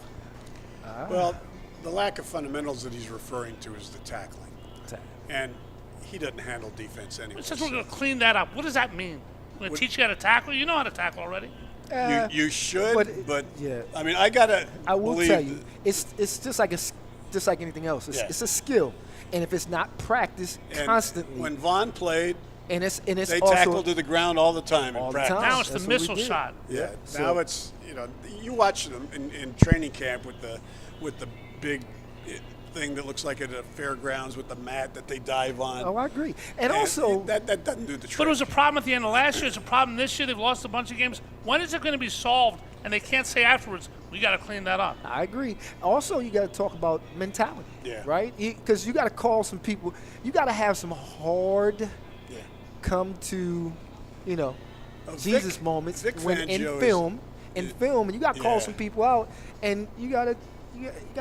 Speaker 3: Well, the lack of fundamentals that he's referring to is the tackling. And he doesn't handle defense anyway.
Speaker 2: It says we're going to clean that up. What does that mean? We're going to teach you how to tackle? You know how to tackle already.
Speaker 3: You should, but
Speaker 4: yeah.
Speaker 3: I mean, I will
Speaker 4: tell you, it's just like anything else. It's a skill, and if it's not practiced constantly.
Speaker 3: When Vaughn played,
Speaker 4: and it's
Speaker 3: they
Speaker 4: also
Speaker 3: tackled to the ground all the time in practice.
Speaker 2: Now it's the
Speaker 4: That's what we
Speaker 2: missile
Speaker 4: did.
Speaker 2: shot.
Speaker 3: Yeah.
Speaker 4: So-
Speaker 3: Now it's you watch them in training camp with the big thing that looks like at a fairgrounds with the mat that they dive on.
Speaker 4: Oh, I agree. And also,
Speaker 3: that doesn't do the trick.
Speaker 2: But it was a problem at the end of last year. It's a problem this year. They've lost a bunch of games. When is it going to be solved? And they can't say afterwards, we got to clean that up.
Speaker 4: I agree. Also, you got to talk about mentality, right? Because you got to call some people. You got to have some hard come to, Jesus moments when in film, and you got to call some people out, and you got to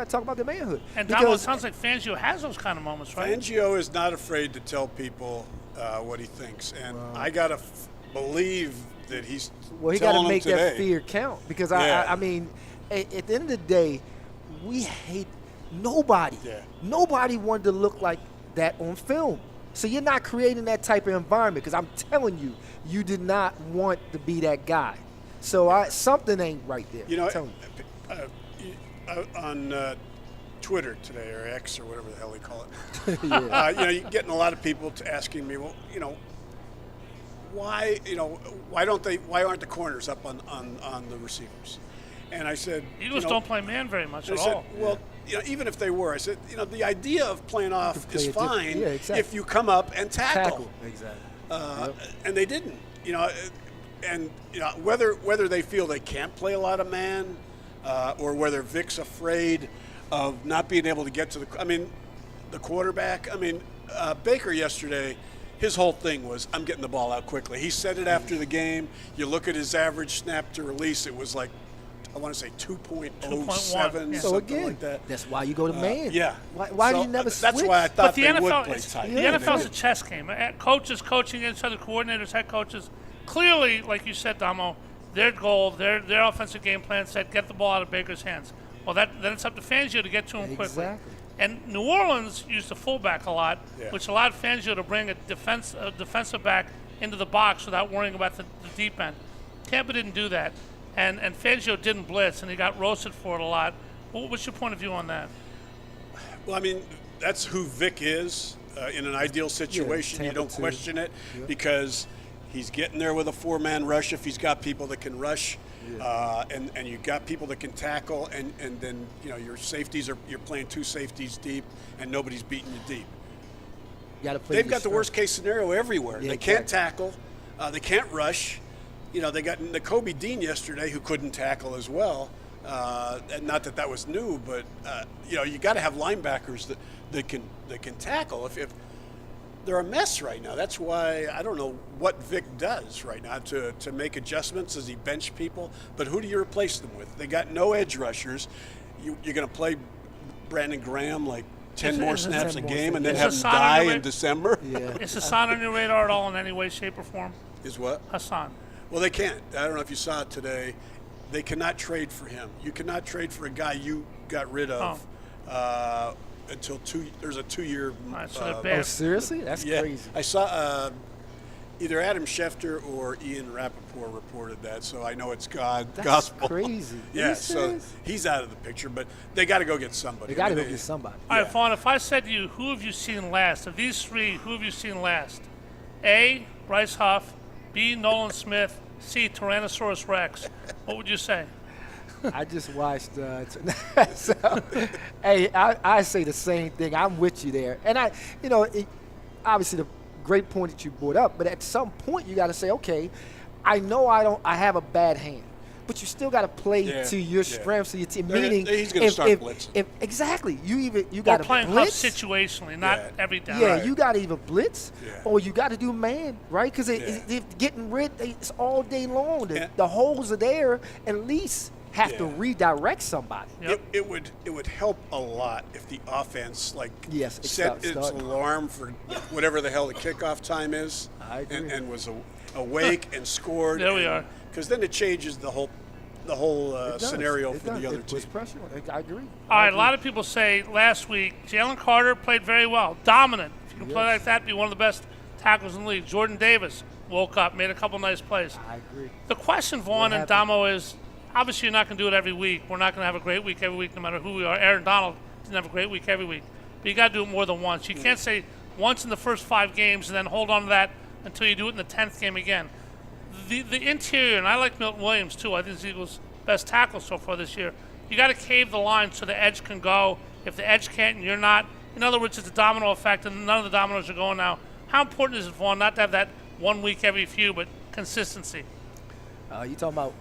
Speaker 4: talk about the manhood.
Speaker 2: And Domo, it sounds like Fangio has those kind of moments, right?
Speaker 3: Fangio is not afraid to tell people what he thinks, and I gotta believe that he's
Speaker 4: he got to
Speaker 3: telling them
Speaker 4: make
Speaker 3: today.
Speaker 4: that fear count because I mean, at the end of the day, we hate nobody. Nobody wanted to look like that on film. So you're not creating that type of environment because I'm telling you, you did not want to be that guy. So something ain't right there. I'm telling you.
Speaker 3: On Twitter today, or X, or whatever the hell they call it. You're getting a lot of people asking me, well, why aren't the corners up on the receivers? And I said,
Speaker 2: Eagles don't play man very much at
Speaker 3: said,
Speaker 2: all.
Speaker 3: Well, even if they were, I said, the idea of playing off is fine
Speaker 4: exactly.
Speaker 3: if you come up and tackle.
Speaker 4: Exactly.
Speaker 3: And they didn't. And whether they feel they can't play a lot of man, or whether Vic's afraid of not being able to get to the quarterback. Baker yesterday, his whole thing was, I'm getting the ball out quickly. He said it after the game. You look at his average snap to release, it was like, I want to say 2.07,
Speaker 4: So again,
Speaker 3: like that.
Speaker 4: that's why you go to man. Why do you never switch?
Speaker 3: That's why I thought they would play
Speaker 2: the
Speaker 3: tight.
Speaker 2: NFL's a chess game. Coaches coaching against other coordinators, head coaches. Clearly, like you said, Damo, their goal, their offensive game plan said get the ball out of Baker's hands. Well, then it's up to Fangio to get to him quickly. And New Orleans used the fullback a lot, which allowed Fangio to bring a defensive back into the box without worrying about the deep end. Tampa didn't do that, and Fangio didn't blitz, and he got roasted for it a lot. What's your point of view on that?
Speaker 3: Well, that's who Vic is in an ideal situation. You don't question it because he's getting there with a four-man rush if he's got people that can rush, and you've got people that can tackle, and then your safeties you're playing two safeties deep, and nobody's beating you deep. They've got the worst-case scenario everywhere. They can't tackle, they can't rush. They got Nakobe Dean yesterday who couldn't tackle as well. And not that was new, but you got to have linebackers that can tackle. If they're a mess right now. That's why I don't know what Vic does right now to make adjustments. Does he bench people? But who do you replace them with? They got no edge rushers. You're going to play Brandon Graham like 10 more snaps a game and then have him die in December?
Speaker 2: Is Hassan on your radar at all in any way, shape, or form?
Speaker 3: Is what?
Speaker 2: Hassan.
Speaker 3: Well, they can't. I don't know if you saw it today. They cannot trade for him. You cannot trade for a guy you got rid of until there's a 2-year.
Speaker 2: So
Speaker 4: seriously? That's crazy.
Speaker 3: I saw either Adam Schefter or Ian Rappaport reported that, so I know it's gospel.
Speaker 4: That's crazy.
Speaker 3: Yeah, so he's out of the picture, but they got to go get somebody.
Speaker 4: They got to go get somebody.
Speaker 2: All right, Vaughn, if I said to you, who have you seen last? Of these three, who have you seen last? A, Bryce Huff, B, Nolan Smith, C, Tyrannosaurus Rex. What would you say?
Speaker 4: I just watched. I say the same thing. I'm with you there, and obviously the great point that you brought up. But at some point, you got to say, okay, I know I have a bad hand, but you still got to play to your strengths of your team. Meaning,
Speaker 3: he's going to start blitzing.
Speaker 4: Exactly, you got to
Speaker 2: playing
Speaker 4: blitz
Speaker 2: situationally, not every down.
Speaker 4: Yeah, you got to either blitz or you got to do man, right? Because they're getting rid. It's all day long. The holes are there. At least have to redirect somebody.
Speaker 2: Yep.
Speaker 3: It would help a lot if the offense set
Speaker 4: start.
Speaker 3: its alarm for whatever the hell the kickoff time is,
Speaker 4: I agree.
Speaker 3: and was awake and scored.
Speaker 2: There we are.
Speaker 3: Because then it changes the whole scenario for the other team.
Speaker 4: Puts pressure. I agree.
Speaker 2: All right, a lot of people say last week Jalen Carter played very well, dominant. If you can play like that, be one of the best tackles in the league. Jordan Davis woke up, made a couple nice plays.
Speaker 4: I agree.
Speaker 2: The question, Vaughn and Damo, is obviously you're not going to do it every week. We're not going to have a great week every week no matter who we are. Aaron Donald didn't have a great week every week. But you got to do it more than once. You can't say once in the first 5 games and then hold on to that until you do it in the 10th game again. The interior, and I like Milton Williams too. I think he's the Eagles' best tackle so far this year. You got to cave the line so the edge can go. If the edge can't and you're not, in other words, it's a domino effect, and none of the dominoes are going now. How important is it, Vaughn, not to have that 1 week every few, but consistency?
Speaker 4: You talking about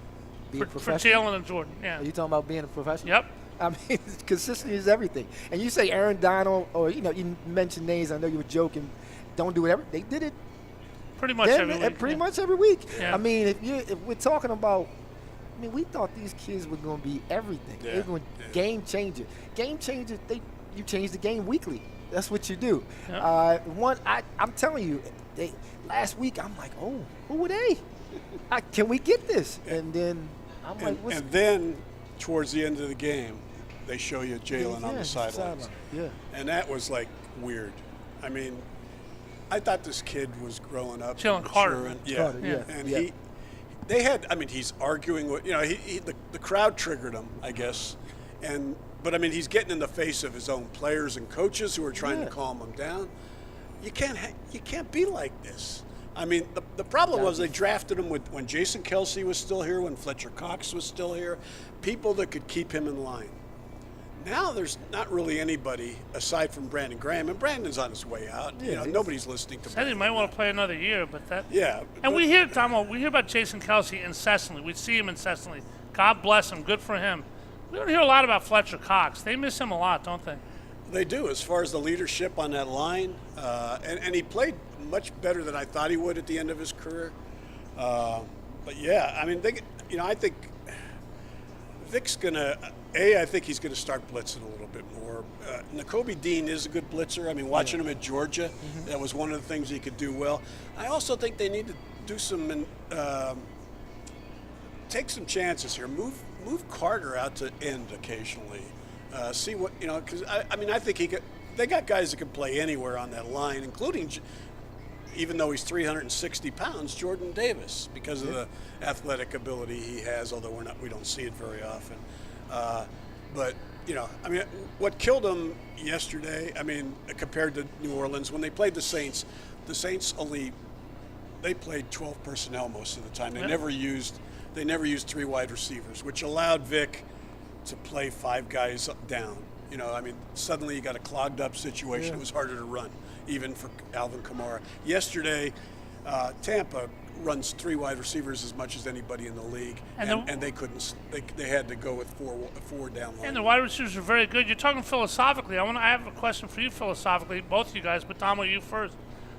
Speaker 4: being
Speaker 2: For
Speaker 4: professional?
Speaker 2: Jalen and Jordan, yeah.
Speaker 4: Are you talking about being a professional?
Speaker 2: Yep.
Speaker 4: I mean, consistency is everything. And you say Aaron Donald, or you mentioned names. I know you were joking. Don't do it. They did it
Speaker 2: Pretty much every week.
Speaker 4: Pretty much every week.
Speaker 2: Yeah.
Speaker 4: I mean, if we're talking about, we thought these kids were going to be everything.
Speaker 3: Yeah.
Speaker 4: They're going to game changer. Game changer. You change the game weekly. That's what you do.
Speaker 2: Yep.
Speaker 4: I'm telling you, last week I'm like, oh, who were they? Can we get this? And then I'm like, what's
Speaker 3: And then towards the end of the game, they show you Jalen on the sidelines.
Speaker 4: Yeah.
Speaker 3: And that was weird. I mean, I thought this kid was growing up.
Speaker 2: Jalen Carter.
Speaker 3: And he's arguing with, the crowd triggered him, I guess. But he's getting in the face of his own players and coaches who are trying to calm him down. You can't be like this. I mean, the problem was they drafted him when Jason Kelsey was still here, when Fletcher Cox was still here, people that could keep him in line. Now there's not really anybody aside from Brandon Graham, and Brandon's on his way out. Nobody's listening to
Speaker 2: Said
Speaker 3: Brandon.
Speaker 2: he might want to play another year, but that.
Speaker 3: Yeah.
Speaker 2: And we hear about Jason Kelsey incessantly. We see him incessantly. God bless him. Good for him. We don't hear a lot about Fletcher Cox. They miss him a lot, don't they?
Speaker 3: They do, as far as the leadership on that line, and he played much better than I thought he would at the end of his career. But yeah, I think Vic's gonna. I think he's going to start blitzing a little bit more. Nakobe Dean is a good blitzer. Watching him at Georgia, that was one of the things he could do well. I also think they need to do take some chances here. Move Carter out to end occasionally. See what because I think they got guys that can play anywhere on that line, including, even though he's 360 pounds, Jordan Davis, because of the athletic ability he has. Although we don't see it very often. But what killed them yesterday, compared to New Orleans, when they played the Saints they played 12 personnel most of the time. They never used 3 wide receivers, which allowed Vic to play 5 guys down. Suddenly you got a clogged up situation. Yeah. It was harder to run, even for Alvin Kamara. Yesterday, Tampa runs 3 wide receivers as much as anybody in the league, and they couldn't. They had to go with four down line.
Speaker 2: And the wide receivers are very good. You're talking philosophically. I have a question for you philosophically, both of you guys, but Damo, you first.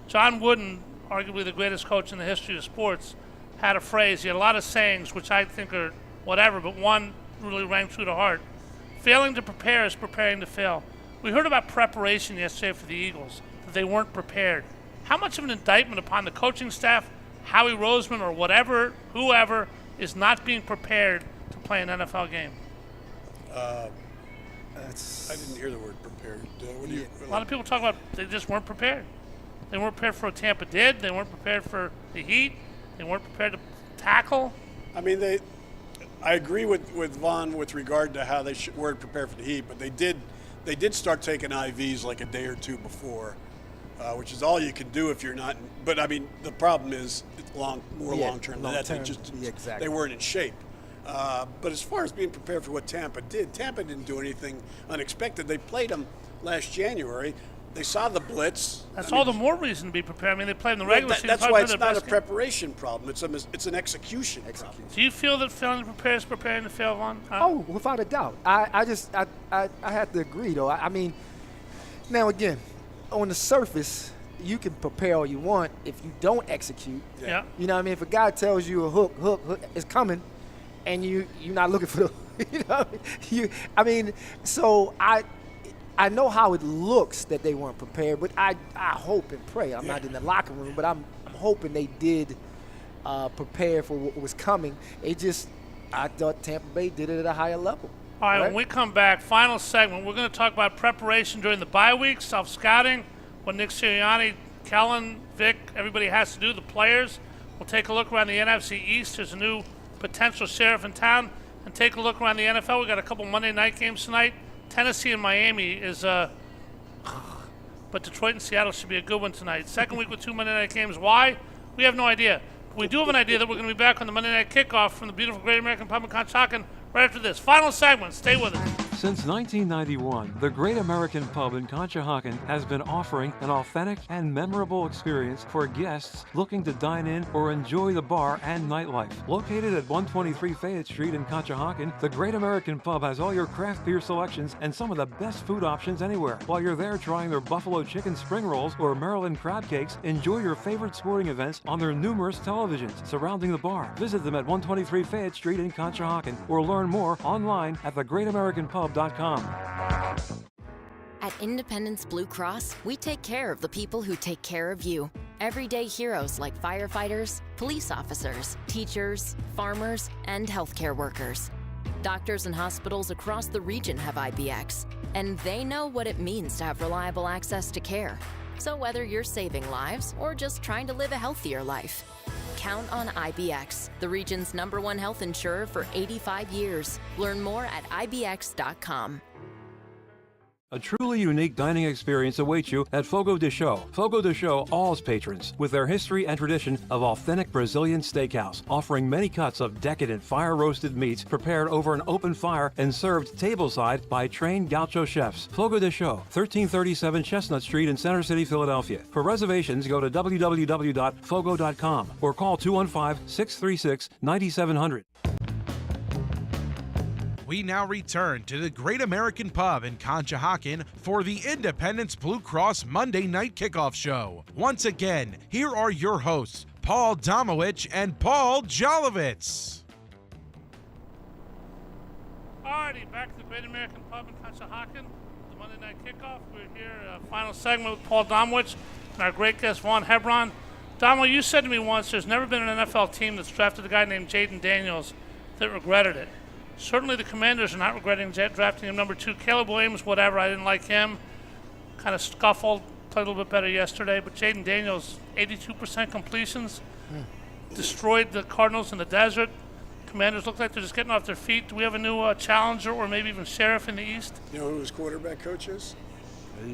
Speaker 2: John Wooden, arguably the greatest coach in the history of sports, had a phrase. He had a lot of sayings, which I think are whatever, but one really rang true to heart. Failing to prepare is preparing to fail. We heard about preparation yesterday for the Eagles, that they weren't prepared. How much of an indictment upon the coaching staff, Howie Roseman, or whoever is not being prepared to play an NFL game?
Speaker 3: I didn't hear the word prepared.
Speaker 2: A lot of people talk about they just weren't prepared. They weren't prepared for what Tampa did. They weren't prepared for the Heat. They weren't prepared to tackle.
Speaker 3: I agree with Vaughn with regard to how they weren't prepared for the Heat, but they did start taking IVs like a day or two before. Which is all you can do if you're not. But the problem is it's long term than that. They weren't in shape. But as far as being prepared for what Tampa didn't do anything unexpected. They played them last January. They saw the blitz.
Speaker 2: That's all the more reason to be prepared. They played in the regular season.
Speaker 3: That's why it's not a preparation problem. It's an execution problem.
Speaker 2: Do you feel that failing to prepare is preparing to fail, Vaughn?
Speaker 4: Oh, without a doubt. I have to agree, though. Now again, on the surface, you can prepare all you want. If you don't execute,
Speaker 2: yeah.
Speaker 4: If a guy tells you a hook is coming, and you're not looking for So I know how it looks that they weren't prepared, but I hope and pray. I'm not in the locker room, but I'm hoping they did prepare for what was coming. I thought Tampa Bay did it at a higher level.
Speaker 2: All right, when we come back, final segment, we're going to talk about preparation during the bye week, self-scouting, what Nick Sirianni, Kellen, Vic, everybody has to do, the players. We'll take a look around the NFC East. There's a new potential sheriff in town. And take a look around the NFL. We got a couple Monday night games tonight. Tennessee and Miami is but Detroit and Seattle should be a good one tonight. Second week with 2 Monday night games. Why? We have no idea. We do have an idea that we're going to be back on the Monday night kickoff from the beautiful Great American Pub in Conshohocken right after this. Final segment. Stay with us.
Speaker 5: Since 1991, the Great American Pub in Conshohocken has been offering an authentic and memorable experience for guests looking to dine in or enjoy the bar and nightlife. Located at 123 Fayette Street in Conshohocken, the Great American Pub has all your craft beer selections and some of the best food options anywhere. While you're there trying their buffalo chicken spring rolls or Maryland crab cakes, enjoy your favorite sporting events on their numerous televisions surrounding the bar. Visit them at 123 Fayette Street in Conshohocken or learn more online at thegreatamericanpub.com.
Speaker 6: At Independence Blue Cross, we take care of the people who take care of you. Everyday heroes like firefighters, police officers, teachers, farmers, and healthcare workers. Doctors and hospitals across the region have IBX, and they know what it means to have reliable access to care. So whether you're saving lives or just trying to live a healthier life, count on IBX, the region's #1 health insurer for 85 years. Learn more at IBX.com.
Speaker 5: A truly unique dining experience awaits you at Fogo de Chão. Fogo de Chão awes patrons with their history and tradition of authentic Brazilian steakhouse, offering many cuts of decadent fire-roasted meats prepared over an open fire and served tableside by trained gaucho chefs. Fogo de Chão, 1337 Chestnut Street in Center City, Philadelphia. For reservations, go to www.fogo.com or call 215-636-9700.
Speaker 1: We now return to the Great American Pub in Conshohocken for the Independence Blue Cross Monday Night Kickoff Show. Once again, here are your hosts, Paul Domowitch and Paul Jolovitz.
Speaker 2: Alrighty, back to the Great American Pub in Conshohocken, the Monday Night Kickoff. We're here, final segment with Paul Domowitch and our great guest, Vaughn Hebron. Domo, you said to me once there's never been an NFL team that's drafted a guy named Jaden Daniels that regretted it. Certainly the Commanders are not regretting drafting him number 2. Caleb Williams, whatever, I didn't like him. Kind of scuffled, played a little bit better yesterday. But Jaden Daniels, 82% completions, destroyed the Cardinals in the desert. Commanders look like they're just getting off their feet. Do we have a new challenger or maybe even sheriff in the East?
Speaker 3: You know who his quarterback coach is?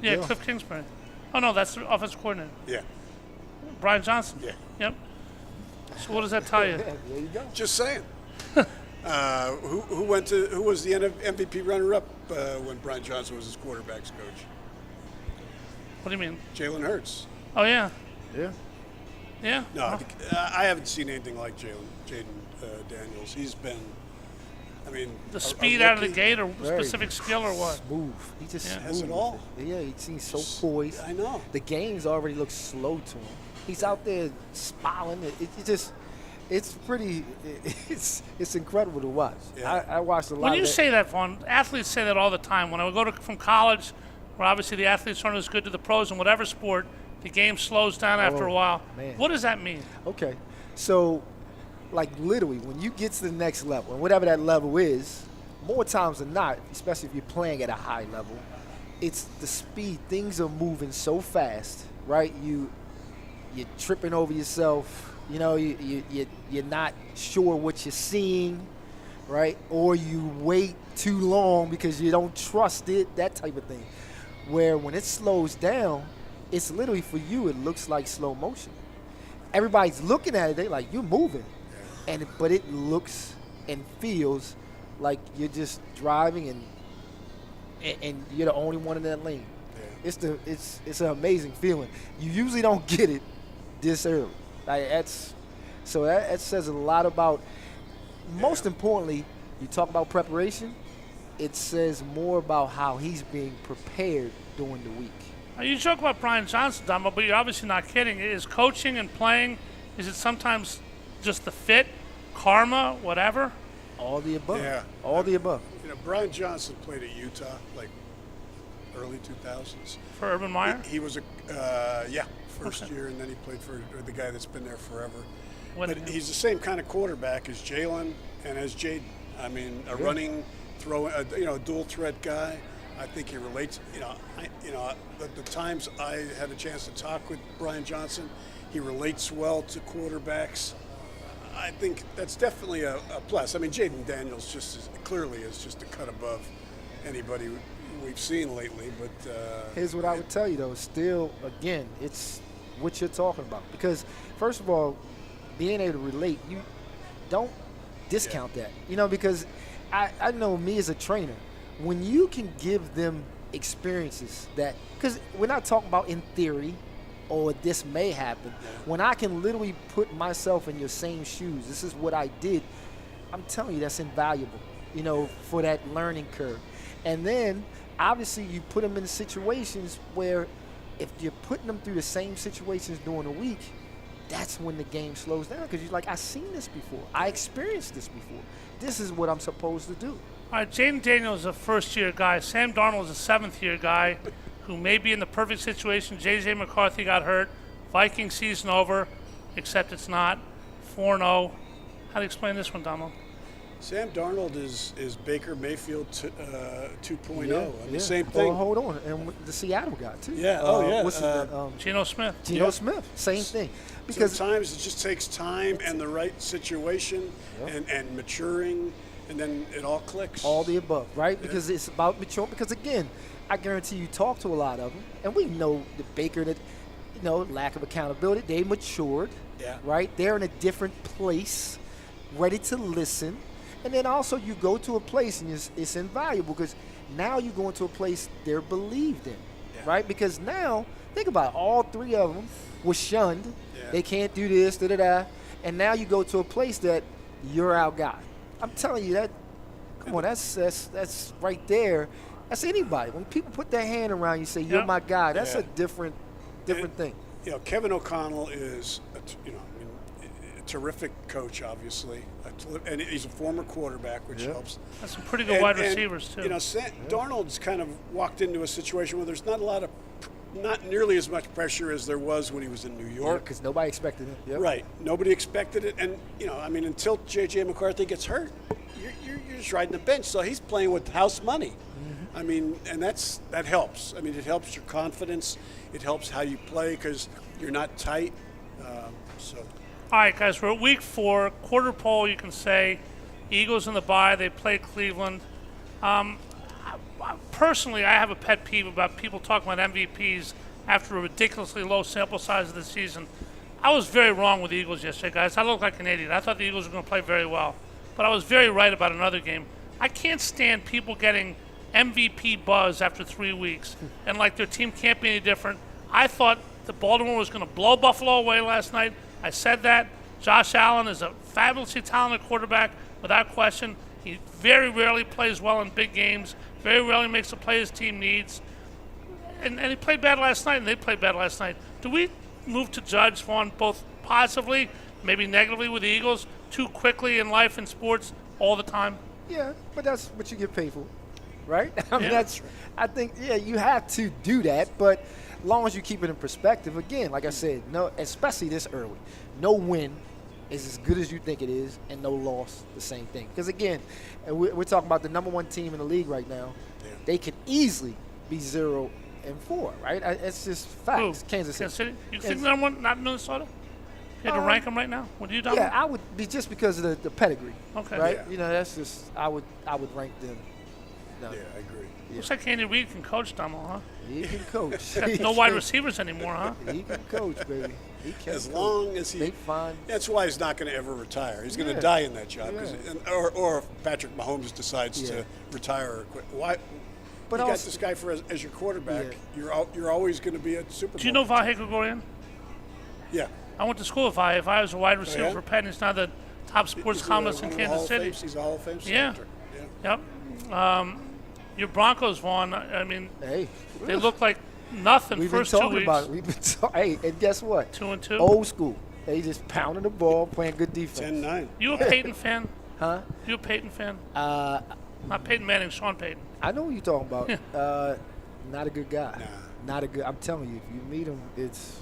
Speaker 2: Yeah, Cliff Kingsbury. Oh, no, that's the offensive coordinator.
Speaker 3: Yeah.
Speaker 2: Brian Johnson.
Speaker 3: Yeah.
Speaker 2: Yep. So what does that tell you?
Speaker 4: There you go.
Speaker 3: Just saying. Who was the MVP runner-up when Brian Johnson was his quarterback's coach?
Speaker 2: What do you mean?
Speaker 3: Jalen Hurts.
Speaker 2: Oh, yeah.
Speaker 4: Yeah.
Speaker 2: Yeah?
Speaker 3: No, I haven't seen anything like Jaden Daniels. He's been,
Speaker 2: the speed out of the gate or specific skill or what?
Speaker 4: Smooth. He just
Speaker 3: has it all.
Speaker 4: Yeah, he seems so poised.
Speaker 3: I know.
Speaker 4: The games already look slow to him. He's out there smiling. It's incredible to watch.
Speaker 3: Yeah.
Speaker 4: I watched a lot.
Speaker 2: When you
Speaker 4: of that.
Speaker 2: say that, Vaughn, athletes say that all the time. When I would go from college, where obviously the athletes aren't as good to the pros in whatever sport, the game slows down after a while.
Speaker 4: Man.
Speaker 2: What does that mean?
Speaker 4: Okay, so like literally, when you get to the next level, and whatever that level is, more times than not, especially if you're playing at a high level, it's the speed. Things are moving so fast, right? You're tripping over yourself. You know, you're not sure what you're seeing, right? Or you wait too long because you don't trust it, that type of thing. Where when it slows down, it's literally for you, it looks like slow motion. Everybody's looking at it, they like, you're moving. But it looks and feels like you're just driving and you're the only one in that lane. Yeah. It's an amazing feeling. You usually don't get it this early. That says a lot about, most importantly, you talk about preparation, it says more about how he's being prepared during the week.
Speaker 2: Now, you talk about Brian Johnson, Damo, but you're obviously not kidding. Is coaching and playing, is it sometimes just the fit, karma, whatever?
Speaker 4: All the above.
Speaker 3: Yeah.
Speaker 4: All the above.
Speaker 3: You know, Brian Johnson played at Utah, like early 2000s.
Speaker 2: For Urban Meyer?
Speaker 3: He was first year, and then he played for the guy that's been there forever. But he's the same kind of quarterback as Jalen and as Jaden. I mean, a running, throwing, a dual threat guy. I think he relates. The times I had a chance to talk with Brian Johnson, he relates well to quarterbacks. I think that's definitely a plus. I mean, Jaden Daniels clearly is just a cut above anybody we've seen lately. But
Speaker 4: here's what I would tell you, though. Still, again, it's what you're talking about. Because, first of all, being able to relate, you don't discount that. Because I know me as a trainer, when you can give them experiences that – because we're not talking about in theory or this may happen. When I can literally put myself in your same shoes, this is what I did, I'm telling you that's invaluable, for that learning curve. And then, obviously, you put them in situations where if you're putting them through the same situations during the week, that's when the game slows down because you're like, I've seen this before. I experienced this before. This is what I'm supposed to do.
Speaker 2: All right, Jaden Daniels is a first-year guy. Sam Darnold is a seventh-year guy who may be in the perfect situation. J.J. McCarthy got hurt. Viking season over, except it's not. 4-0. How do you explain this one, Donald?
Speaker 3: Sam Darnold is Baker Mayfield 2.0.
Speaker 4: Yeah.
Speaker 3: Same thing.
Speaker 4: Well, hold on. And the Seattle guy, too.
Speaker 3: Yeah.
Speaker 4: What's his name?
Speaker 2: Geno Smith.
Speaker 4: Geno Smith. Same thing. Because
Speaker 3: sometimes it just takes time and the right situation and maturing, and then it all clicks.
Speaker 4: All the above, right? Because it's about maturing. Because, again, I guarantee you talk to a lot of them, and we know the Baker that, lack of accountability, they matured, right? They're in a different place, ready to listen. And then also you go to a place and it's invaluable because now you go into a place they're believed in, right? Because now, think about it, all three of them were shunned. Yeah. They can't do this, da-da-da. And now you go to a place that you're our guy. I'm telling you that, come on, that's right there. That's anybody. When people put their hand around you say, you're my guy, that's a different thing.
Speaker 3: Kevin O'Connell is, a terrific coach, obviously, and he's a former quarterback, which helps.
Speaker 2: That's some pretty good wide receivers too.
Speaker 3: Darnold's kind of walked into a situation where there's not nearly as much pressure as there was when he was in New York.
Speaker 4: Because nobody expected it. Yep.
Speaker 3: Right, nobody expected it, and until J.J. McCarthy gets hurt, you're just riding the bench. So he's playing with house money. Mm-hmm. And that helps. It helps your confidence. It helps how you play because you're not tight.
Speaker 2: All right, guys, we're at week 4. Quarter pole, you can say. Eagles in the bye. They play Cleveland. Personally, I have a pet peeve about people talking about MVPs after a ridiculously low sample size of the season. I was very wrong with the Eagles yesterday, guys. I look like an idiot. I thought the Eagles were going to play very well. But I was very right about another game. I can't stand people getting MVP buzz after 3 weeks and like their team can't be any different. I thought the Baltimore was going to blow Buffalo away last night. I said that. Josh Allen is a fabulously talented quarterback, without question. He very rarely plays well in big games, very rarely makes the play his team needs. And he played bad last night, and they played bad last night. Do we move to judge Vaughn both positively, maybe negatively with the Eagles, too quickly in life and sports all the time?
Speaker 4: Yeah, but that's what you get paid for, right? I think you have to do that, but as long as you keep it in perspective, again, like I said, no, especially this early, no win is as good as you think it is, and no loss, the same thing. Because, again, we're talking about the number 1 team in the league right now. Yeah. They could easily be 0-4, right? It's just facts. Kansas City.
Speaker 2: You think number 1, not Minnesota? You had to rank them right now? What do you do?
Speaker 4: Yeah, I would be just because of the pedigree.
Speaker 2: Okay.
Speaker 4: Right? Yeah. That's just I would rank them. No.
Speaker 3: Yeah, I agree.
Speaker 2: Looks like Andy Reid can coach Dummel, huh?
Speaker 4: He can coach.
Speaker 2: No wide receivers anymore, huh?
Speaker 4: He can coach, baby. He can
Speaker 3: as long as he. That's why he's not going to ever retire. He's going to die in that job. Yeah. Or if Patrick Mahomes decides to retire or quit. Why? But you got this guy as your quarterback. Yeah. You're always going to be a Super Bowl.
Speaker 2: Do you know Vahe Gregorian?
Speaker 3: Yeah.
Speaker 2: I went to school with Vahe. Vahe was a wide receiver for Penn. He's now the top sports columnist in Kansas City.
Speaker 3: He's a Hall of Fame selector.
Speaker 2: Yeah. Yep. Your Broncos, Vaughn, they look like nothing first 2 weeks.
Speaker 4: We've been talking about it. Hey, and guess what?
Speaker 2: 2-2.
Speaker 4: Old school. They just pounding the ball, playing good defense.
Speaker 3: 10-9.
Speaker 2: You a Peyton fan?
Speaker 4: Huh?
Speaker 2: You a Peyton fan? Not Peyton Manning, Sean Payton.
Speaker 4: I know what you're talking about. Not a good guy.
Speaker 3: Nah.
Speaker 4: Not a good. I'm telling you, if you meet him, it's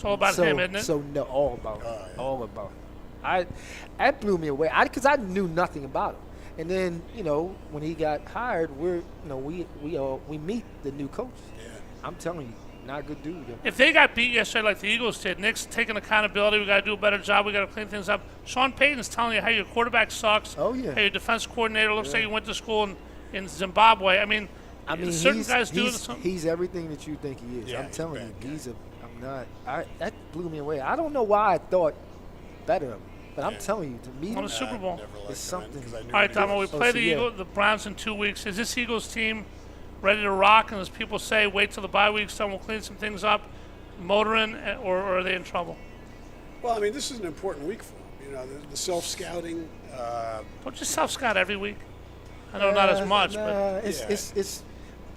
Speaker 2: all about him, isn't it?
Speaker 4: So no, all about him.
Speaker 3: Yeah.
Speaker 4: All about him. That blew me away. Because I knew nothing about him. And then when he got hired, we meet the new coach.
Speaker 3: Yeah.
Speaker 4: I'm telling you, not a good dude.
Speaker 2: If they got beat yesterday like the Eagles did, Nick's taking accountability. We got to do a better job. We got to clean things up. Sean Payton's telling you how your quarterback sucks.
Speaker 4: Oh yeah.
Speaker 2: How your defense coordinator looks like he went to school in Zimbabwe. I mean certain guys do something.
Speaker 4: He's everything that you think he is.
Speaker 3: Yeah,
Speaker 4: I'm telling you,
Speaker 3: he's
Speaker 4: that blew me away. I don't know why I thought better of him, but I'm telling you, to me,
Speaker 2: On the Super Bowl.
Speaker 4: it's something.
Speaker 2: All right, Tomo, we play the Browns in 2 weeks. Is this Eagles team ready to rock? And as people say, wait till the bye week's done, we'll clean some things up, motoring, or are they in trouble?
Speaker 3: Well, I mean, this is an important week for them. The self-scouting.
Speaker 2: Don't you self-scout every week? I know not as much, but
Speaker 4: it's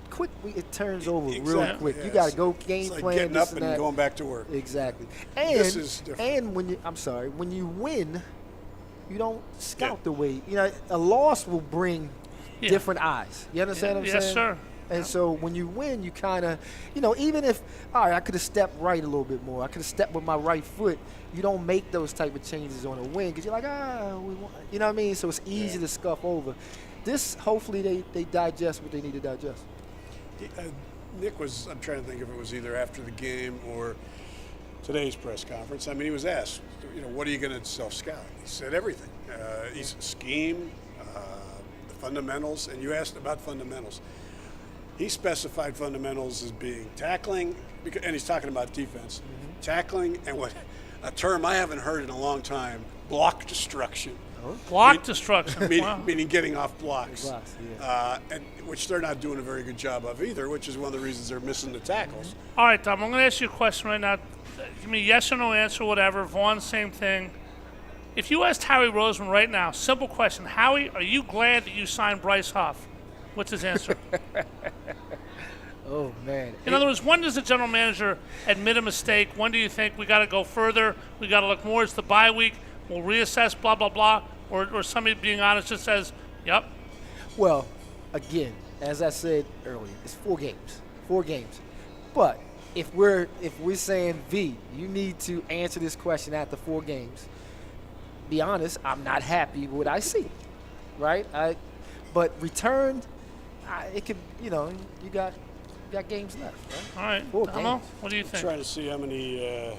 Speaker 4: quick. It turns over real
Speaker 3: Exactly,
Speaker 4: quick.
Speaker 3: yeah.
Speaker 4: You got to go game
Speaker 3: It's like
Speaker 4: plan.
Speaker 3: getting
Speaker 4: this
Speaker 3: up
Speaker 4: and
Speaker 3: and
Speaker 4: that.
Speaker 3: going back to work.
Speaker 4: Exactly.
Speaker 3: This is different.
Speaker 4: And when you win, you don't scout the way. A loss will bring different eyes. You understand what I'm saying?
Speaker 2: Yes, sir.
Speaker 4: And so when you win, you kind of, even if, all right, I could have stepped right a little bit more. I could have stepped with my right foot. You don't make those type of changes on a win because you're like, we won. You know what I mean? So it's easy to scuff over. This, hopefully, they digest what they need to digest.
Speaker 3: Nick I'm trying to think if it was either after the game or today's press conference. I mean, he was asked, what are you going to self-scout? He said everything. He's scheme, the fundamentals, and you asked about fundamentals. He specified fundamentals as being tackling, and he's talking about defense, tackling, and a term I haven't heard in a long time, block destruction.
Speaker 2: Block destruction.
Speaker 3: Meaning getting off blocks,
Speaker 4: Yeah.
Speaker 3: and which they're not doing a very good job of either, which is one of the reasons they're missing the tackles.
Speaker 2: All right, Tom, I'm going to ask you a question right now. Give me yes or no answer, whatever. Vaughn, same thing. If you asked Howie Roseman right now, simple question, Howie, are you glad that you signed Bryce Huff? What's his answer?
Speaker 4: Oh, man.
Speaker 2: In other words, when does the general manager admit a mistake? When do you think we got to go further? We got to look more. It's the bye week. We'll reassess, blah, blah, blah. Or somebody being honest just says, yep.
Speaker 4: Well, again, as I said earlier, it's 4 games. 4 games. But if we're saying, V, you need to answer this question after 4 games, be honest, I'm not happy with what I see. Right? But returned, it could, you got games left, right?
Speaker 2: All right.
Speaker 4: 4
Speaker 2: Tomo,
Speaker 4: games.
Speaker 2: what do you think?
Speaker 3: Trying to see how many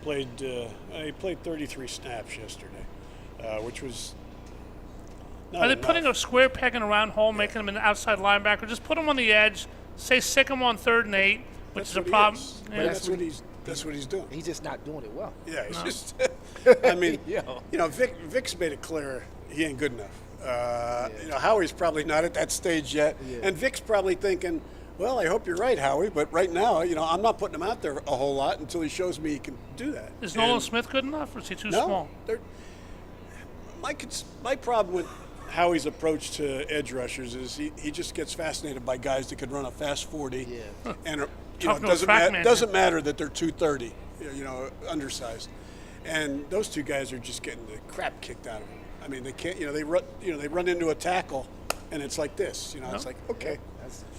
Speaker 3: played. He played 33 snaps yesterday, which was not
Speaker 2: Are they
Speaker 3: enough.
Speaker 2: putting a square peg in a round hole, making him an outside linebacker? Just put him on the edge, say sick him on 3rd and 8, which is a problem.
Speaker 3: Yeah. That's what he's doing.
Speaker 4: He's just not doing it well.
Speaker 3: Yeah, he's just. I mean, Vic's made it clear he ain't good enough. Howie's probably not at that stage yet, and Vic's probably thinking, well, I hope you're right, Howie, but right now, I'm not putting him out there a whole lot until he shows me he can do that.
Speaker 2: Is Nolan Smith good enough, or is he too small?
Speaker 3: My problem with Howie's approach to edge rushers is he just gets fascinated by guys that could run a fast 40, and it doesn't matter that they're 230, undersized, and those two guys are just getting the crap kicked out of them. I mean, they can't, they run into a tackle, and it's like this, it's like, okay.
Speaker 4: That's the truth.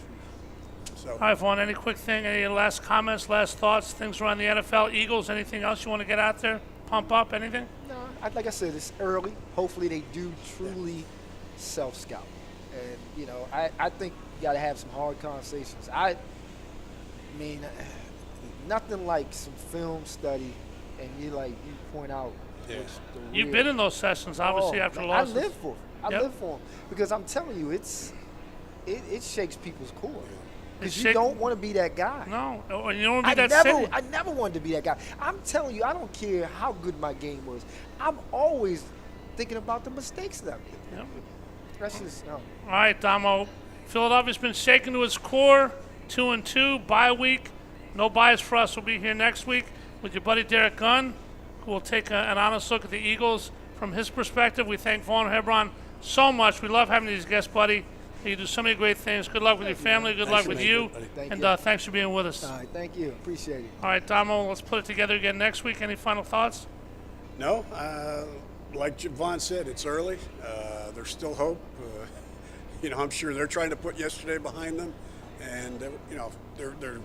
Speaker 3: So.
Speaker 2: All right, Vaughn, any quick thing, any last comments, last thoughts, things around the NFL, Eagles, anything else you want to get out there, pump up, anything?
Speaker 4: No, like I said, it's early. Hopefully they do truly self-scout. And, I think you got to have some hard conversations. I mean, nothing like some film study and you point out what's the real.
Speaker 2: You've been in those sessions, obviously, after losses.
Speaker 4: I live for it. I live for them because I'm telling you, it shakes people's core. Because you don't want to be that guy.
Speaker 2: No, you don't want to be that city.
Speaker 4: I never wanted to be that guy. I'm telling you, I don't care how good my game was. I'm always thinking about the mistakes that I made.
Speaker 2: Yep.
Speaker 4: That's just, no.
Speaker 2: All right, Damo. Philadelphia's been shaken to its core. 2-2, bye week. No buys for us. We'll be here next week with your buddy Derek Gunn, who will take an honest look at the Eagles from his perspective. We thank Vaughn Hebron so much. We love having these guests, buddy. You do so many great things. Good luck with your family. Good luck with you. And thanks for being with us.
Speaker 4: All right, thank you. Appreciate it.
Speaker 2: All right, Damo, let's put it together again next week. Any final thoughts?
Speaker 3: No. like Vaughn said, it's early. There's still hope. I'm sure they're trying to put yesterday behind them, and their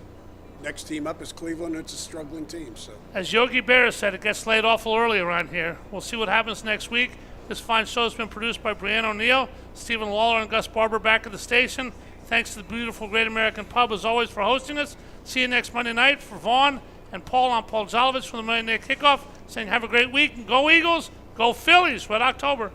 Speaker 3: next team up is Cleveland. It's a struggling team. So,
Speaker 2: as Yogi Berra said, it gets laid awful early around here. We'll see what happens next week. This fine show has been produced by Brianne O'Neill, Stephen Lawler, and Gus Barber back at the station. Thanks to the beautiful Great American Pub, as always, for hosting us. See you next Monday night. For Vaughn and Paul, I'm Paul Jolovitz from the Monday Night Kickoff, saying have a great week, and go Eagles, go Phillies, Red October.